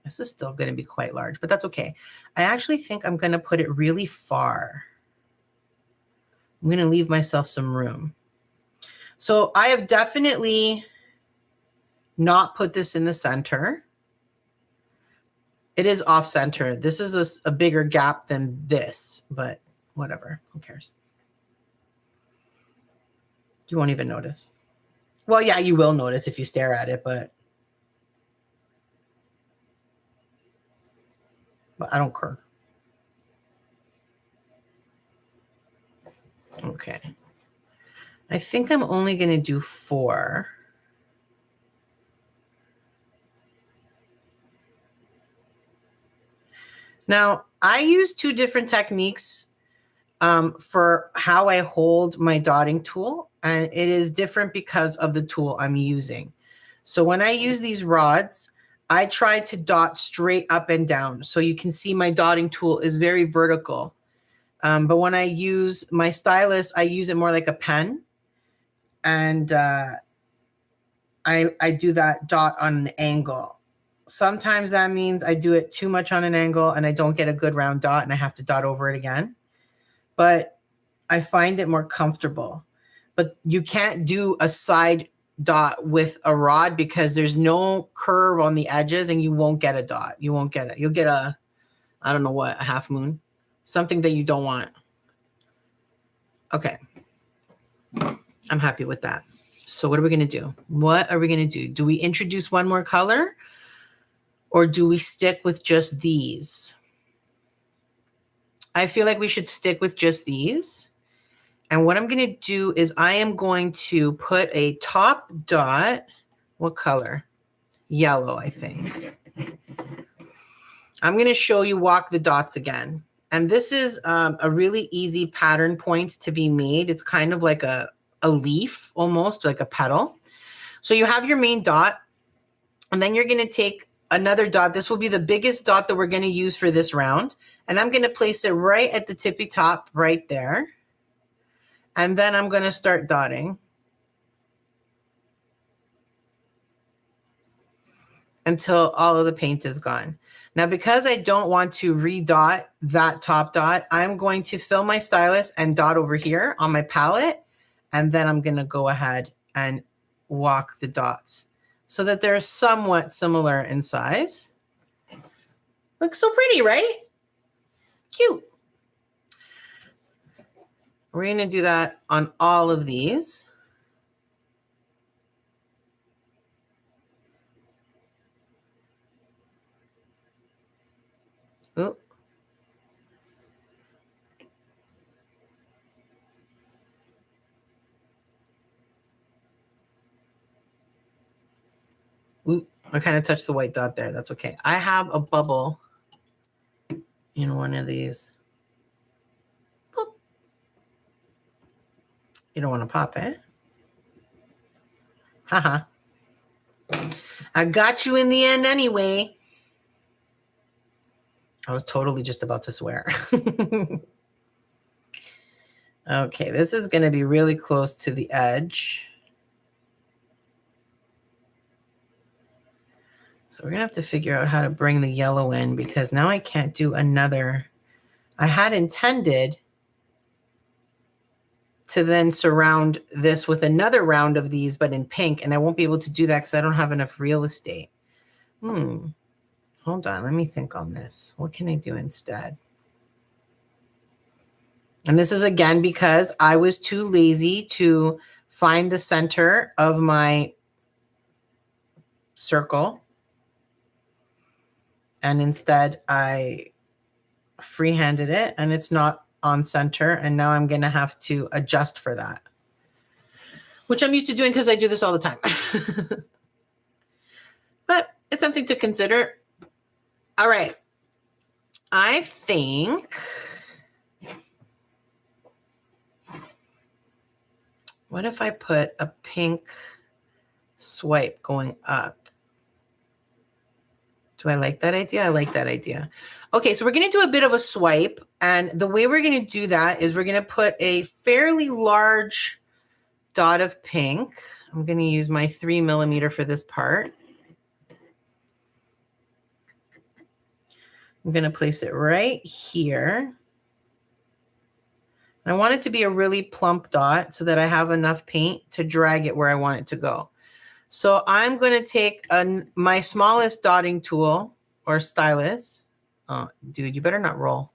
This is still going to be quite large, but that's okay. I actually think I'm going to put it really far. I'm going to leave myself some room. So I have definitely not put this in the center. It is off center. This is a bigger gap than this, but whatever. Who cares? You won't even notice. Well, yeah, you will notice if you stare at it, but I don't care. Okay. I think I'm only going to do 4. Now, I use 2 different techniques for how I hold my dotting tool, and it is different because of the tool I'm using. So when I use these rods, I try to dot straight up and down. So you can see my dotting tool is very vertical. But when I use my stylus, I use it more like a pen. And I do that dot on an angle. Sometimes that means I do it too much on an angle and I don't get a good round dot and I have to dot over it again. But I find it more comfortable. But you can't do a side dot with a rod because there's no curve on the edges and you won't get a dot. You won't get it. You'll get a, I don't know what, a half moon, something that you don't want. Okay. I'm happy with that. So what are we going to do? What are we going to do? Do we introduce one more color or do we stick with just these? I feel like we should stick with just these. And what I'm going to do is I am going to put a top dot. What color? Yellow, I think. I'm going to show you walk the dots again. And this is a really easy pattern point to be made. It's kind of like a leaf, almost like a petal. So you have your main dot, and then you're going to take another dot. This will be the biggest dot that we're going to use for this round. And I'm going to place it right at the tippy top right there. And then I'm going to start dotting until all of the paint is gone. Now, because I don't want to redot that top dot, I'm going to fill my stylus and dot over here on my palette. And then I'm going to go ahead and walk the dots so that they're somewhat similar in size. Looks so pretty, right? Cute. We're going to do that on all of these. Ooh. Ooh, I kind of touched the white dot there. That's okay. I have a bubble in one of these. Boop. You don't want to pop it. Haha. I got you in the end anyway. I was totally just about to swear. Okay, this is going to be really close to the edge. So we're going to have to figure out how to bring the yellow in because now I can't do another. I had intended to then surround this with another round of these, but in pink, and I won't be able to do that because I don't have enough real estate. Hold on, let me think on this. What can I do instead? And this is again because I was too lazy to find the center of my circle. And instead I freehanded it and it's not on center. And now I'm going to have to adjust for that, which I'm used to doing because I do this all the time. But it's something to consider. All right. I think what if I put a pink swipe going up? Do I like that idea? I like that idea. Okay, so we're going to do a bit of a swipe. And the way we're going to do that is we're going to put a fairly large dot of pink. I'm going to use my 3mm for this part. I'm going to place it right here. I want it to be a really plump dot so that I have enough paint to drag it where I want it to go. So I'm going to take my smallest dotting tool or stylus. Oh, dude, you better not roll.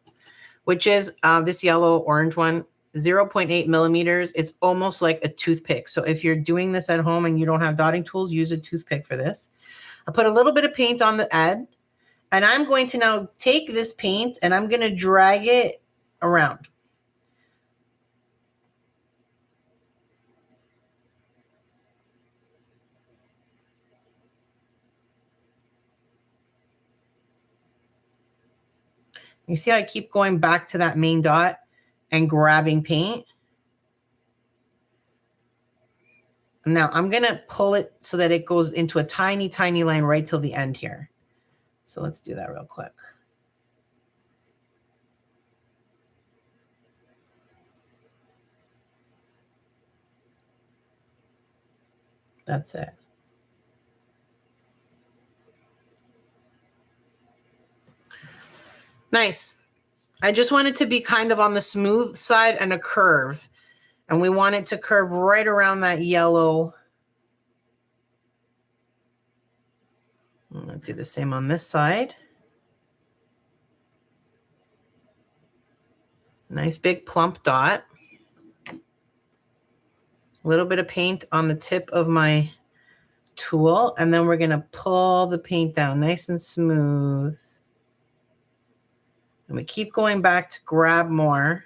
Which is this yellow orange one, 0.8 millimeters. It's almost like a toothpick. So if you're doing this at home and you don't have dotting tools, use a toothpick for this. I put a little bit of paint on the end, and I'm going to now take this paint and I'm going to drag it around. You see how I keep going back to that main dot and grabbing paint? Now I'm going to pull it so that it goes into a tiny, tiny line right till the end here. So let's do that real quick. That's it. Nice. I just want it to be kind of on the smooth side and a curve. And we want it to curve right around that yellow. I'm going to do the same on this side. Nice big plump dot. A little bit of paint on the tip of my tool. And then we're going to pull the paint down nice and smooth. And we keep going back to grab more.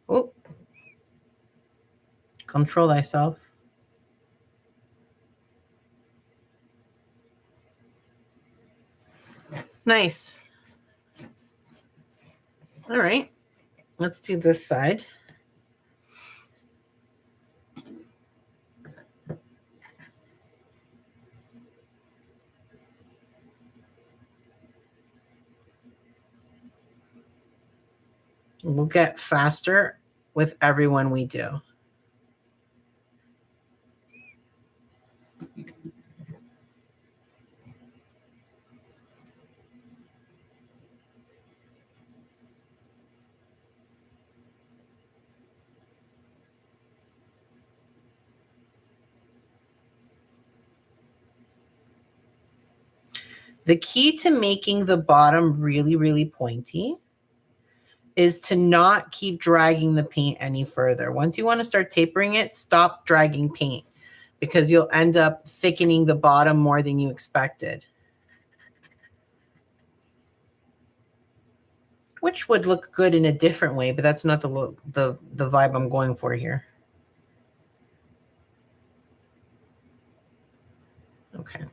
Oh, control thyself. Nice. All right, let's do this side. We'll get faster with every one we do. The key to making the bottom really, really pointy is to not keep dragging the paint any further. Once you want to start tapering it, stop dragging paint because you'll end up thickening the bottom more than you expected. Which would look good in a different way, but that's not the look, the vibe I'm going for here. Okay.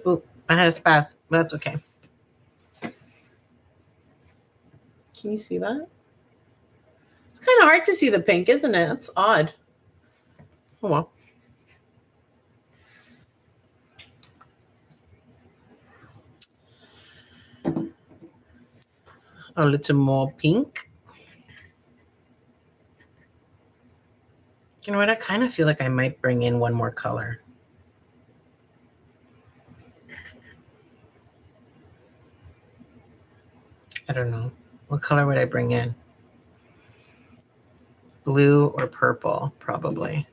Oh, I had a spaz. That's okay. Can you see that? It's kind of hard to see the pink, isn't it? That's odd. Oh, well. A little more pink. You know what? I kind of feel like I might bring in one more color. I don't know. What color would I bring in? Blue or purple, probably.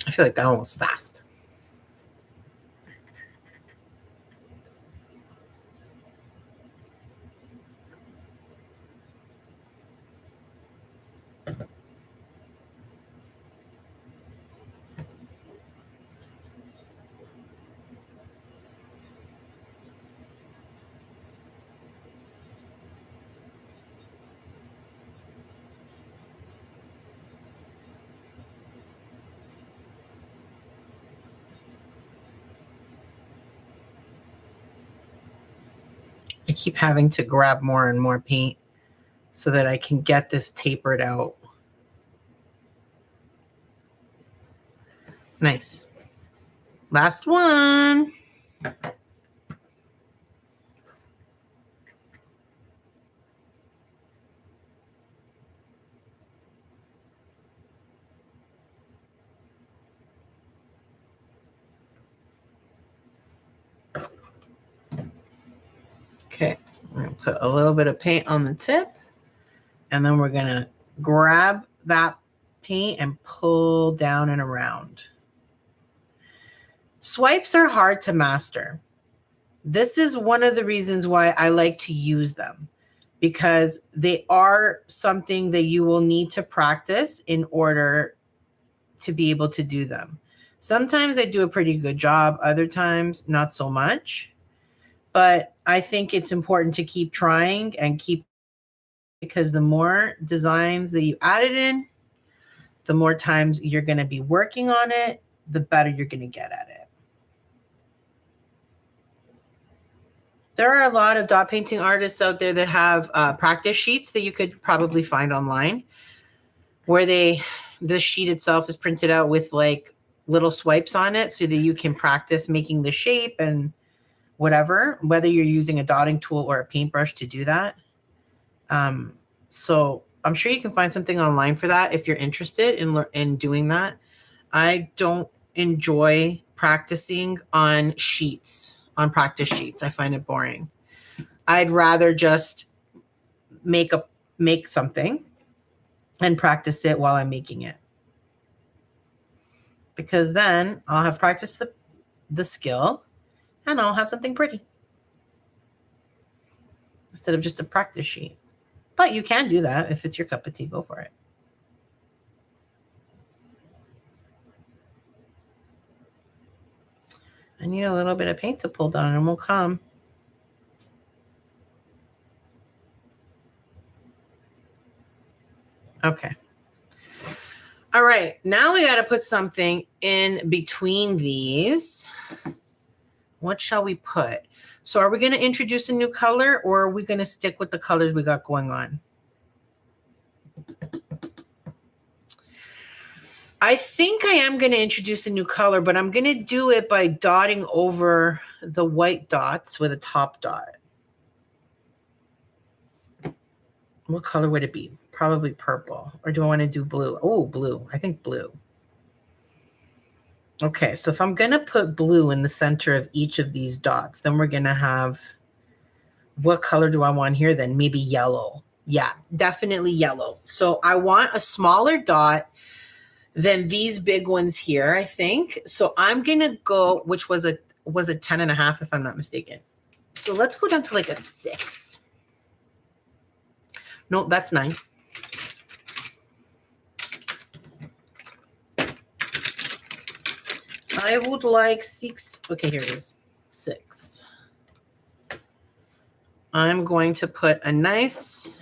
I feel like that one was fast. keep having to grab more and more paint so that I can get this tapered out. Nice. Last one. Okay, we're going to put a little bit of paint on the tip, and then we're going to grab that paint and pull down and around. Swipes are hard to master. This is one of the reasons why I like to use them, because they are something that you will need to practice in order to be able to do them. Sometimes I do a pretty good job, other times not so much. But I think it's important to keep trying and because the more designs that you add it in, the more times you're going to be working on it, the better you're going to get at it. There are a lot of dot painting artists out there that have practice sheets that you could probably find online, where the sheet itself is printed out with like little swipes on it so that you can practice making the shape and whatever, whether you're using a dotting tool or a paintbrush to do that. So I'm sure you can find something online for that if you're interested in doing that. I don't enjoy practicing on sheets, on practice sheets. I find it boring. I'd rather just make something and practice it while I'm making it, because then I'll have practiced the skill and I'll have something pretty instead of just a practice sheet. But you can do that if it's your cup of tea, go for it. I need a little bit of paint to pull down and we'll come. Okay. All right, now we got to put something in between these. What shall we put? So are we going to introduce a new color, or are we going to stick with the colors we got going on? I think I am going to introduce a new color, but I'm going to do it by dotting over the white dots with a top dot. What color would it be? Probably purple. Or do I want to do blue? Oh, blue. I think blue. Okay, so if I'm going to put blue in the center of each of these dots, then we're going to have, what color do I want here then? Maybe yellow. Yeah, definitely yellow. So I want a smaller dot than these big ones here, I think. So I'm going to go, which was a 10.5 if I'm not mistaken. So let's go down to like a 6. No, that's 9. I would like 6. Okay, here it is. 6. I'm going to put a nice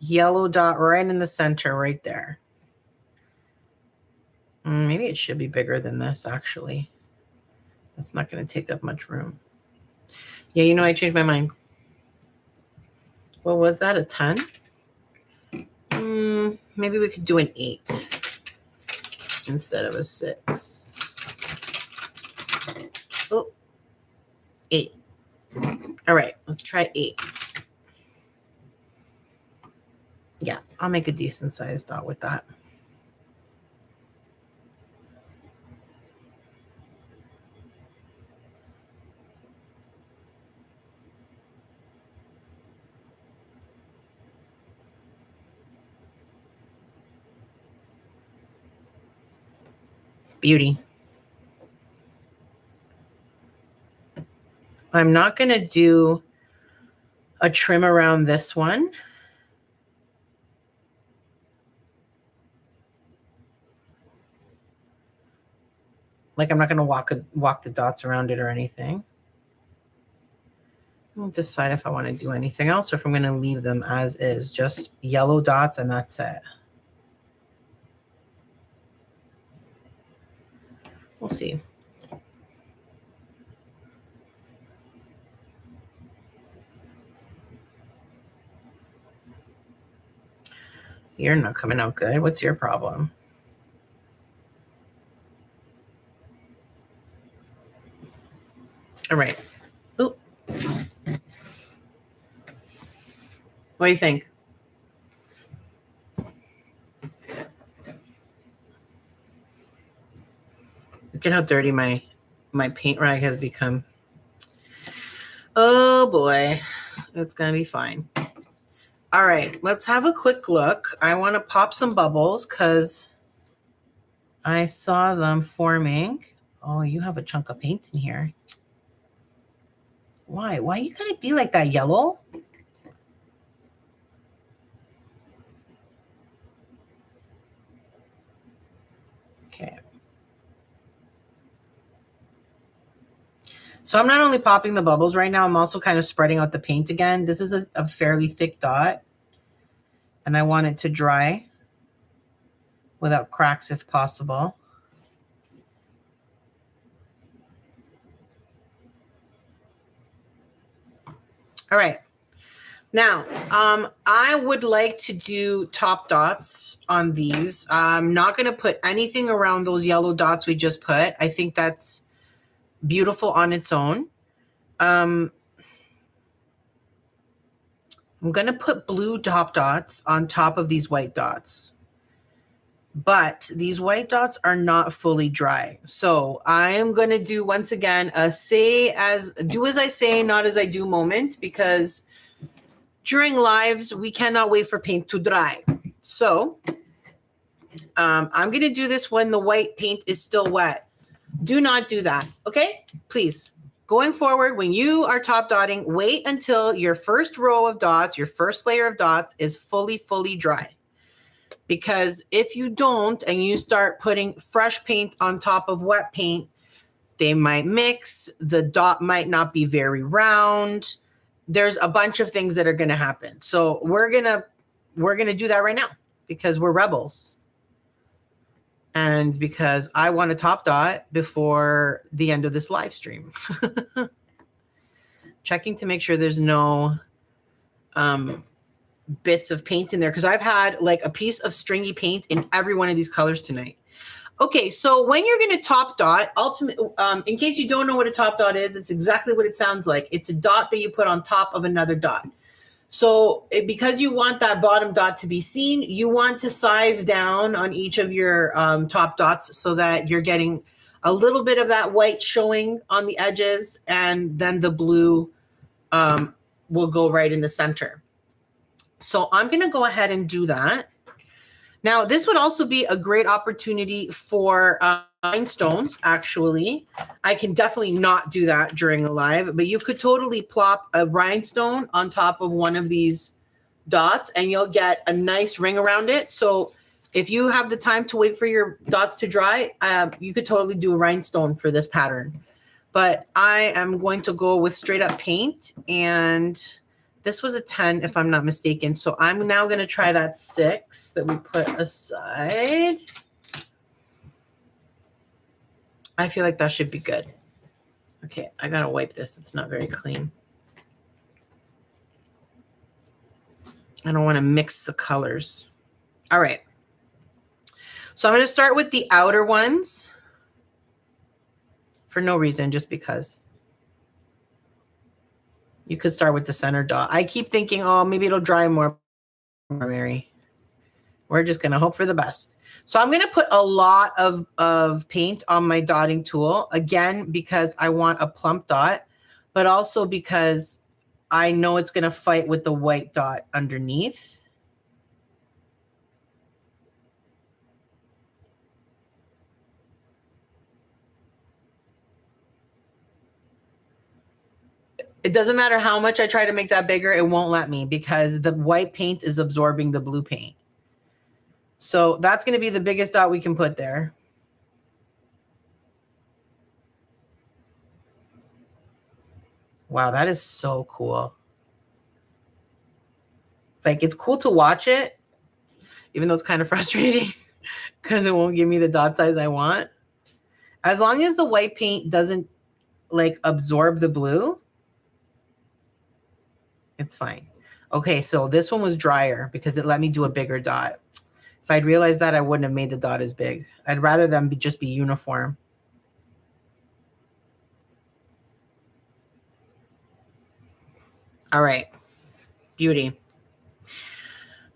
yellow dot right in the center right there. Maybe it should be bigger than this, actually. That's not going to take up much room. Yeah, you know, I changed my mind. What was that, a 10? Maybe we could do an 8 instead of a 6. Oh, 8. All right, let's try 8. Yeah, I'll make a decent sized dot with that. Beauty. I'm not going to do a trim around this one. Like, I'm not going to walk the dots around it or anything. I'll decide if I want to do anything else or if I'm going to leave them as is, just yellow dots, and that's it. We'll see. You're not coming out good. What's your problem? All right. Ooh. What do you think? Look at how dirty my paint rag has become. Oh boy, it's gonna be fine. All right, let's have a quick look. I want to pop some bubbles because I saw them forming. Oh, you have a chunk of paint in here. Why? Why you gotta be like that, yellow? Okay. So I'm not only popping the bubbles right now, I'm also kind of spreading out the paint again. This is a fairly thick dot, and I want it to dry without cracks if possible. All right. Now, I would like to do top dots on these. I'm not going to put anything around those yellow dots we just put. I think that's beautiful on its own. I'm going to put blue top dots on top of these white dots. But these white dots are not fully dry. So I am going to do, once again, a do as I say, not as I do moment, because during lives, we cannot wait for paint to dry. So I'm going to do this when the white paint is still wet. Do not do that, okay? Please. Going forward, when you are top dotting, wait until your first row of dots, your first layer of dots is fully dry. Because if you don't and you start putting fresh paint on top of wet paint, they might mix. The dot might not be very round. There's a bunch of things that are going to happen. So we're going to do that right now because we're rebels. And because I want to top dot before the end of this live stream. Checking to make sure there's no bits of paint in there, because I've had like a piece of stringy paint in every one of these colors tonight. Okay, so when you're going to top dot, in case you don't know what a top dot is, it's exactly what it sounds like. It's a dot that you put on top of another dot. So because you want that bottom dot to be seen, you want to size down on each of your top dots so that you're getting a little bit of that white showing on the edges, and then the blue will go right in the center. So I'm going to go ahead and do that. Now, this would also be a great opportunity for rhinestones, actually. I can definitely not do that during a live, but you could totally plop a rhinestone on top of one of these dots and you'll get a nice ring around it. So if you have the time to wait for your dots to dry, you could totally do a rhinestone for this pattern. But I am going to go with straight up paint, and this was a 10, if I'm not mistaken. So I'm now going to try that 6 that we put aside. I feel like that should be good. Okay, I got to wipe this. It's not very clean. I don't want to mix the colors. All right. So I'm going to start with the outer ones for no reason, just because. You could start with the center dot. I keep thinking, oh, maybe it'll dry more, Mary. We're just going to hope for the best. So I'm going to put a lot of paint on my dotting tool, again, because I want a plump dot, but also because I know it's going to fight with the white dot underneath. It doesn't matter how much I try to make that bigger, it won't let me because the white paint is absorbing the blue paint. So that's going to be the biggest dot we can put there. Wow, that is so cool. Like, it's cool to watch it, even though it's kind of frustrating because it won't give me the dot size I want. As long as the white paint doesn't like absorb the blue, it's fine. Okay, so this one was drier because it let me do a bigger dot. If I'd realized that, I wouldn't have made the dot as big. I'd rather them just be uniform. All right, beauty.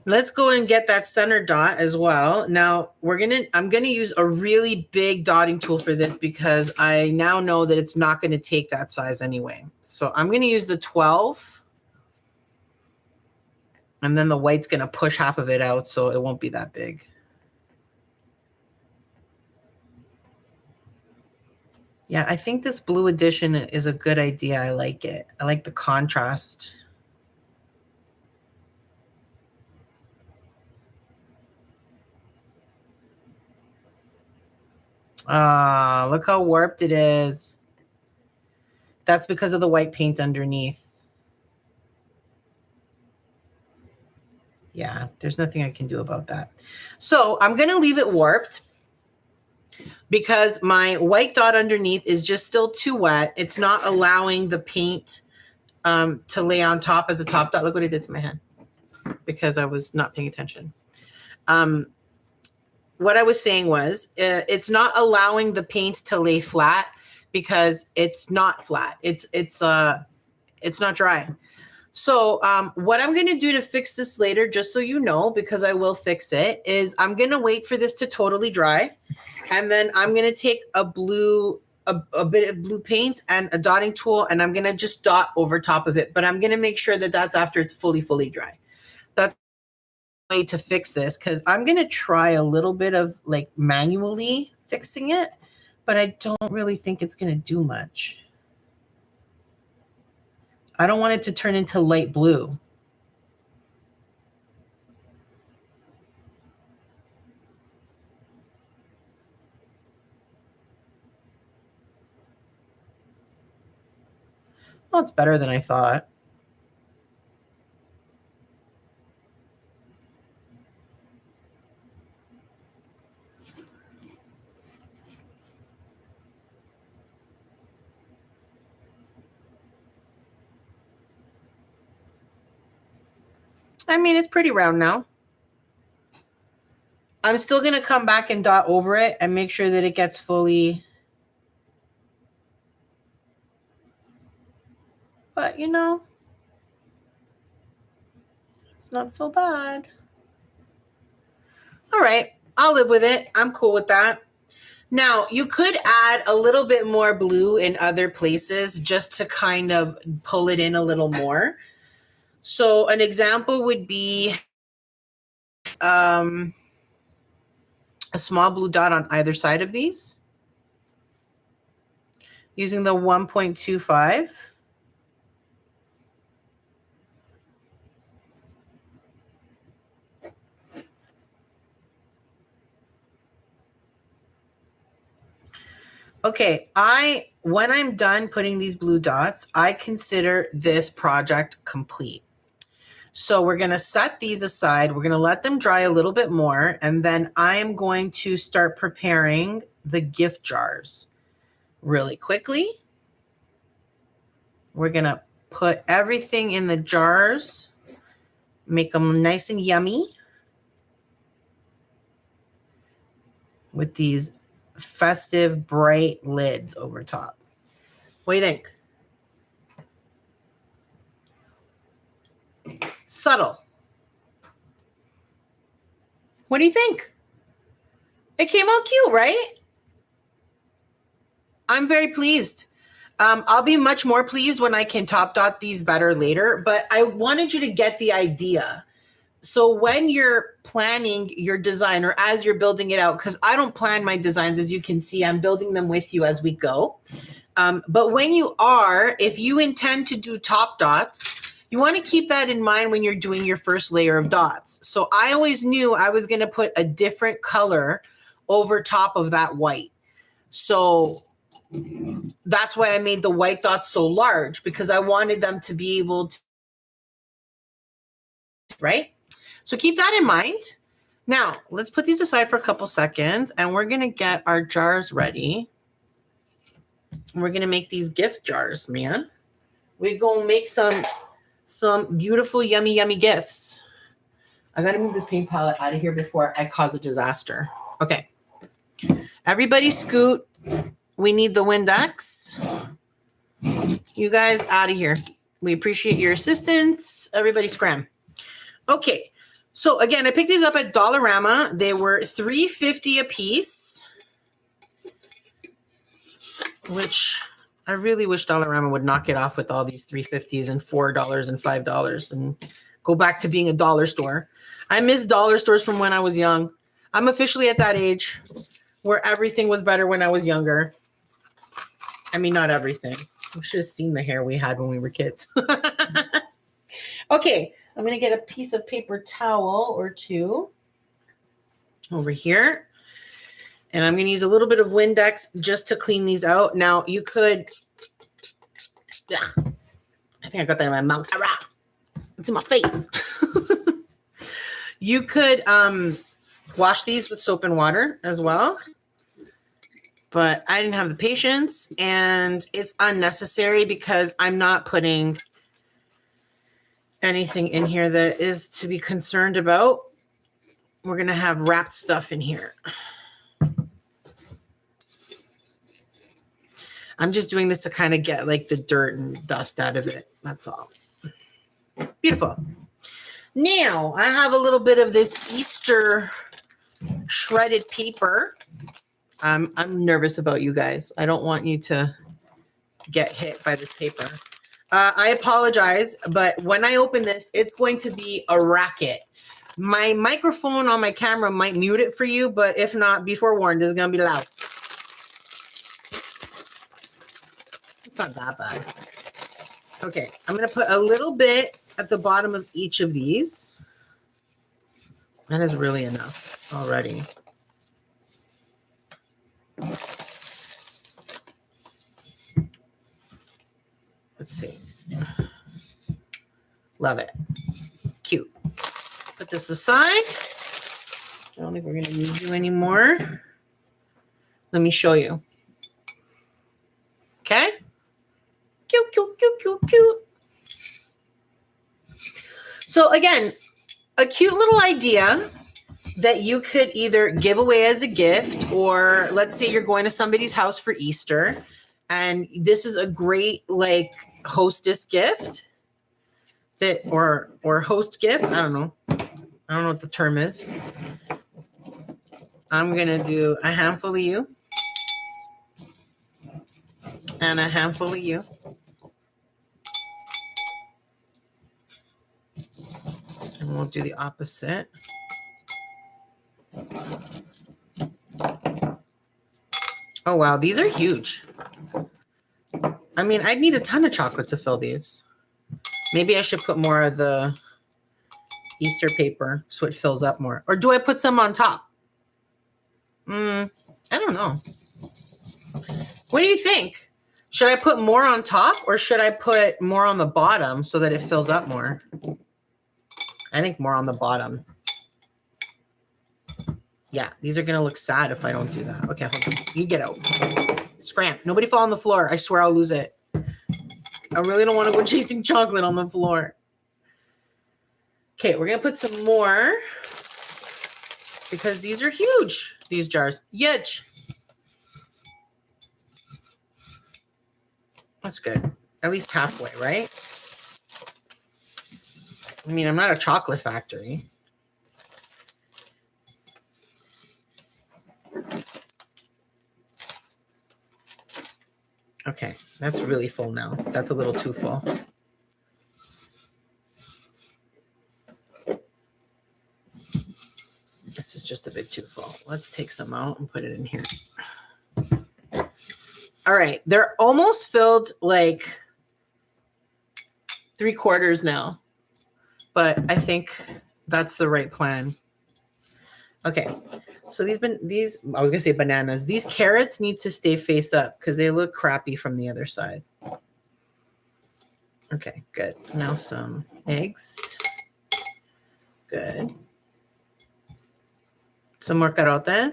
Let's go and get that center dot as well. Now I'm gonna use a really big dotting tool for this because I now know that it's not gonna take that size anyway. So I'm gonna use the 12, and then the white's gonna push half of it out, so it won't be that big. Yeah, I think this blue edition is a good idea. I like it. I like the contrast. Ah, look how warped it is. That's because of the white paint underneath. Yeah, there's nothing I can do about that. So I'm going to leave it warped because my white dot underneath is just still too wet. It's not allowing the paint to lay on top as a top dot. Look what I did to my hand because I was not paying attention. What I was saying was it's not allowing the paint to lay flat because it's not flat. It's not dry. So what I'm going to do to fix this later, just so you know, because I will fix it, is I'm going to wait for this to totally dry. And then I'm going to take a bit of blue paint and a dotting tool, and I'm going to just dot over top of it. But I'm going to make sure that that's after it's fully dry. That's the way to fix this, because I'm going to try a little bit of like manually fixing it, but I don't really think it's going to do much. I don't want it to turn into light blue. Well, it's better than I thought. I mean, it's pretty round now. I'm still going to come back and dot over it and make sure that it gets fully. But, you know, it's not so bad. All right, I'll live with it. I'm cool with that. Now, you could add a little bit more blue in other places just to kind of pull it in a little more. So an example would be a small blue dot on either side of these using the 1.25. Okay, when I'm done putting these blue dots, I consider this project complete. So we're going to set these aside. We're going to let them dry a little bit more. And then I'm going to start preparing the gift jars really quickly. We're going to put everything in the jars, make them nice and yummy with these festive bright lids over top. What do you think? Subtle. What do you think? It came out cute, right? I'm very pleased. I'll be much more pleased when I can top dot these better later, but I wanted you to get the idea. So when you're planning your design or as you're building it out, because I don't plan my designs, as you can see, I'm building them with you as we go. But when you are, if you intend to do top dots, you want to keep that in mind when you're doing your first layer of dots. So I always knew I was going to put a different color over top of that white. So that's why I made the white dots so large, because I wanted them to be able to, right? So keep that in mind. Now, let's put these aside for a couple seconds, and we're going to get our jars ready. We're going to make these gift jars, man. We're going to make some beautiful, yummy, yummy gifts. I got to move this paint palette out of here before I cause a disaster. Okay. Everybody scoot. We need the Windex. You guys out of here. We appreciate your assistance. Everybody scram. Okay. So again, I picked these up at Dollarama. They were $3.50 a piece, which I really wish Dollarama would knock it off with all these $3.50s and $4 and $5 and go back to being a dollar store. I miss dollar stores from when I was young. I'm officially at that age where everything was better when I was younger. I mean, not everything. We should have seen the hair we had when we were kids. Okay, I'm going to get a piece of paper towel or two over here. And I'm going to use a little bit of Windex just to clean these out. Now, you could... I think I got that in my mouth. It's in my face. You could wash these with soap and water as well. But I didn't have the patience, and it's unnecessary because I'm not putting anything in here that is to be concerned about. We're going to have wrapped stuff in here. I'm just doing this to kind of get like the dirt and dust out of it. That's all. Beautiful. Now I have a little bit of this Easter shredded paper. I'm nervous about you guys. I don't want you to get hit by this paper. I apologize, but when I open this, it's going to be a racket. My microphone on my camera might mute it for you, but if not, be forewarned, it's going to be loud. It's not that bad. Okay, I'm going to put a little bit at the bottom of each of these. That is really enough already. Let's see. Love it. Cute. Put this aside. I don't think we're going to use you anymore. Let me show you. Okay. Cute, cute, cute, cute, cute. So again, a cute little idea that you could either give away as a gift, or let's say you're going to somebody's house for Easter and this is a great like hostess gift that or host gift. I don't know what the term is. I'm going to do a handful of you and a handful of you. And we'll do the opposite. Oh, wow. These are huge. I mean, I'd need a ton of chocolate to fill these. Maybe I should put more of the Easter paper so it fills up more. Or do I put some on top? I don't know. What do you think? Should I put more on top or should I put more on the bottom so that it fills up more? I think more on the bottom. Yeah, these are going to look sad if I don't do that. Okay, hold on. You get out. Scram. Nobody fall on the floor. I swear I'll lose it. I really don't want to go chasing chocolate on the floor. Okay, we're going to put some more because these are huge, these jars. Huge. That's good. At least halfway, right? I mean, I'm not a chocolate factory. Okay, that's really full now. That's a little too full. This is just a bit too full. Let's take some out and put it in here. All right, they're almost filled like 3/4 now, but I think that's the right plan. Okay. So these, I was going to say bananas. These carrots need to stay face up because they look crappy from the other side. Okay, good. Now some eggs. Good. Some more carote.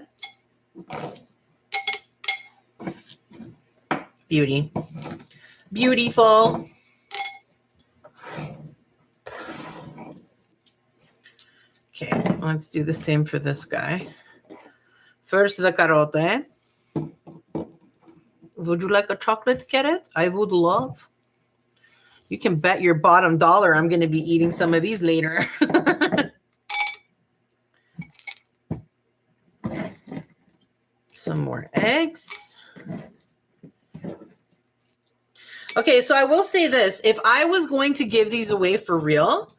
Beauty. Beautiful. Okay, let's do the same for this guy. First, the carote. Would you like a chocolate carrot? I would love. You can bet your bottom dollar I'm going to be eating some of these later. Some more eggs. Okay, so I will say this. If I was going to give these away for real,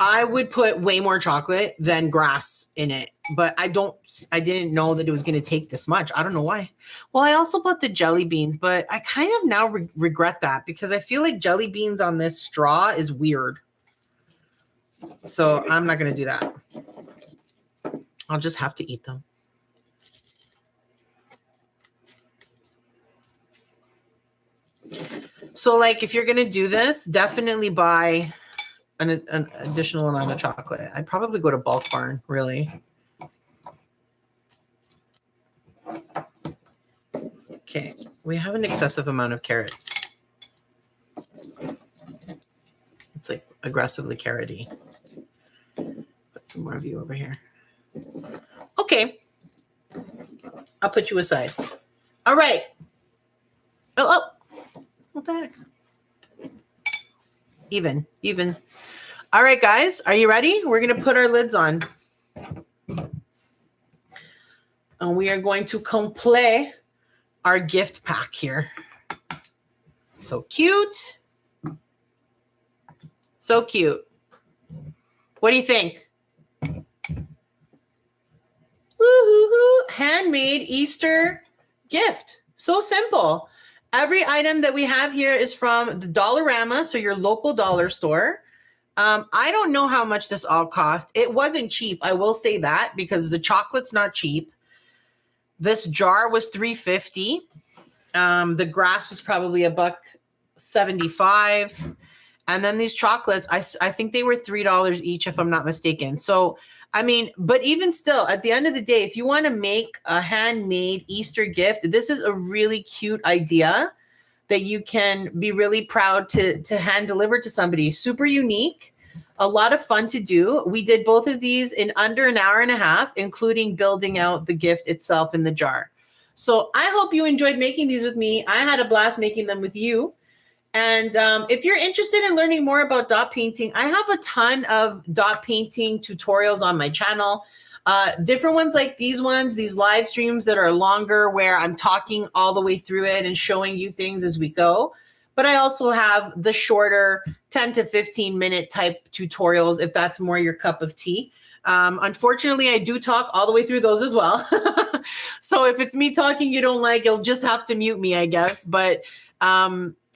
I would put way more chocolate than grass in it. But I didn't know that it was going to take this much. I don't know why. Well, I also bought the jelly beans, but I kind of now regret that because I feel like jelly beans on this straw is weird. So I'm not going to do that. I'll just have to eat them. So like if you're going to do this, definitely buy an additional amount of chocolate. I'd probably go to Bulk Barn, really. Okay, we have an excessive amount of carrots. It's like aggressively carroty. Put some more of you over here. Okay, I'll put you aside. All right. Oh, what the heck? Even. All right, guys, are you ready? We're going to put our lids on. And we are going to complete our gift pack here. So cute. So cute. What do you think? Woo-hoo-hoo. Handmade Easter gift. So simple. Every item that we have here is from the Dollarama, so your local dollar store. I don't know how much this all cost. It wasn't cheap. I will say that because the chocolate's not cheap. This jar was $3.50. The grass was probably $1.75. And then these chocolates, I think they were $3 each, if I'm not mistaken. So, I mean, but even still, at the end of the day, if you want to make a handmade Easter gift, this is a really cute idea that you can be really proud to hand deliver to somebody. Super unique, a lot of fun to do. We did both of these in under an hour and a half, including building out the gift itself in the jar. So I hope you enjoyed making these with me. I had a blast making them with you. And if you're interested in learning more about dot painting, I have a ton of dot painting tutorials on my channel. Different ones like these ones, these live streams that are longer where I'm talking all the way through it and showing you things as we go. But I also have the shorter 10 to 15 minute type tutorials if that's more your cup of tea. Unfortunately, I do talk all the way through those as well. So if it's me talking you don't like, you'll just have to mute me, I guess. But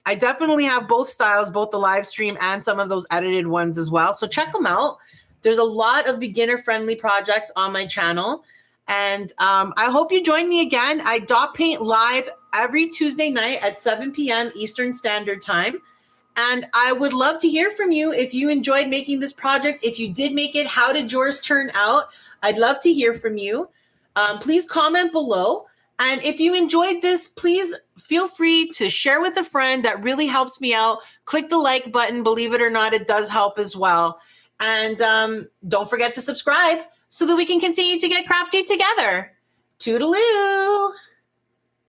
I definitely have both styles, both the live stream and some of those edited ones as well. So check them out. There's a lot of beginner-friendly projects on my channel. And I hope you join me again. I dot paint live every Tuesday night at 7 p.m. Eastern Standard Time. And I would love to hear from you if you enjoyed making this project. If you did make it, how did yours turn out? I'd love to hear from you. Please comment below. And if you enjoyed this, please feel free to share with a friend. That really helps me out. Click the like button. Believe it or not, it does help as well. And don't forget to subscribe so that we can continue to get crafty together. Toodaloo.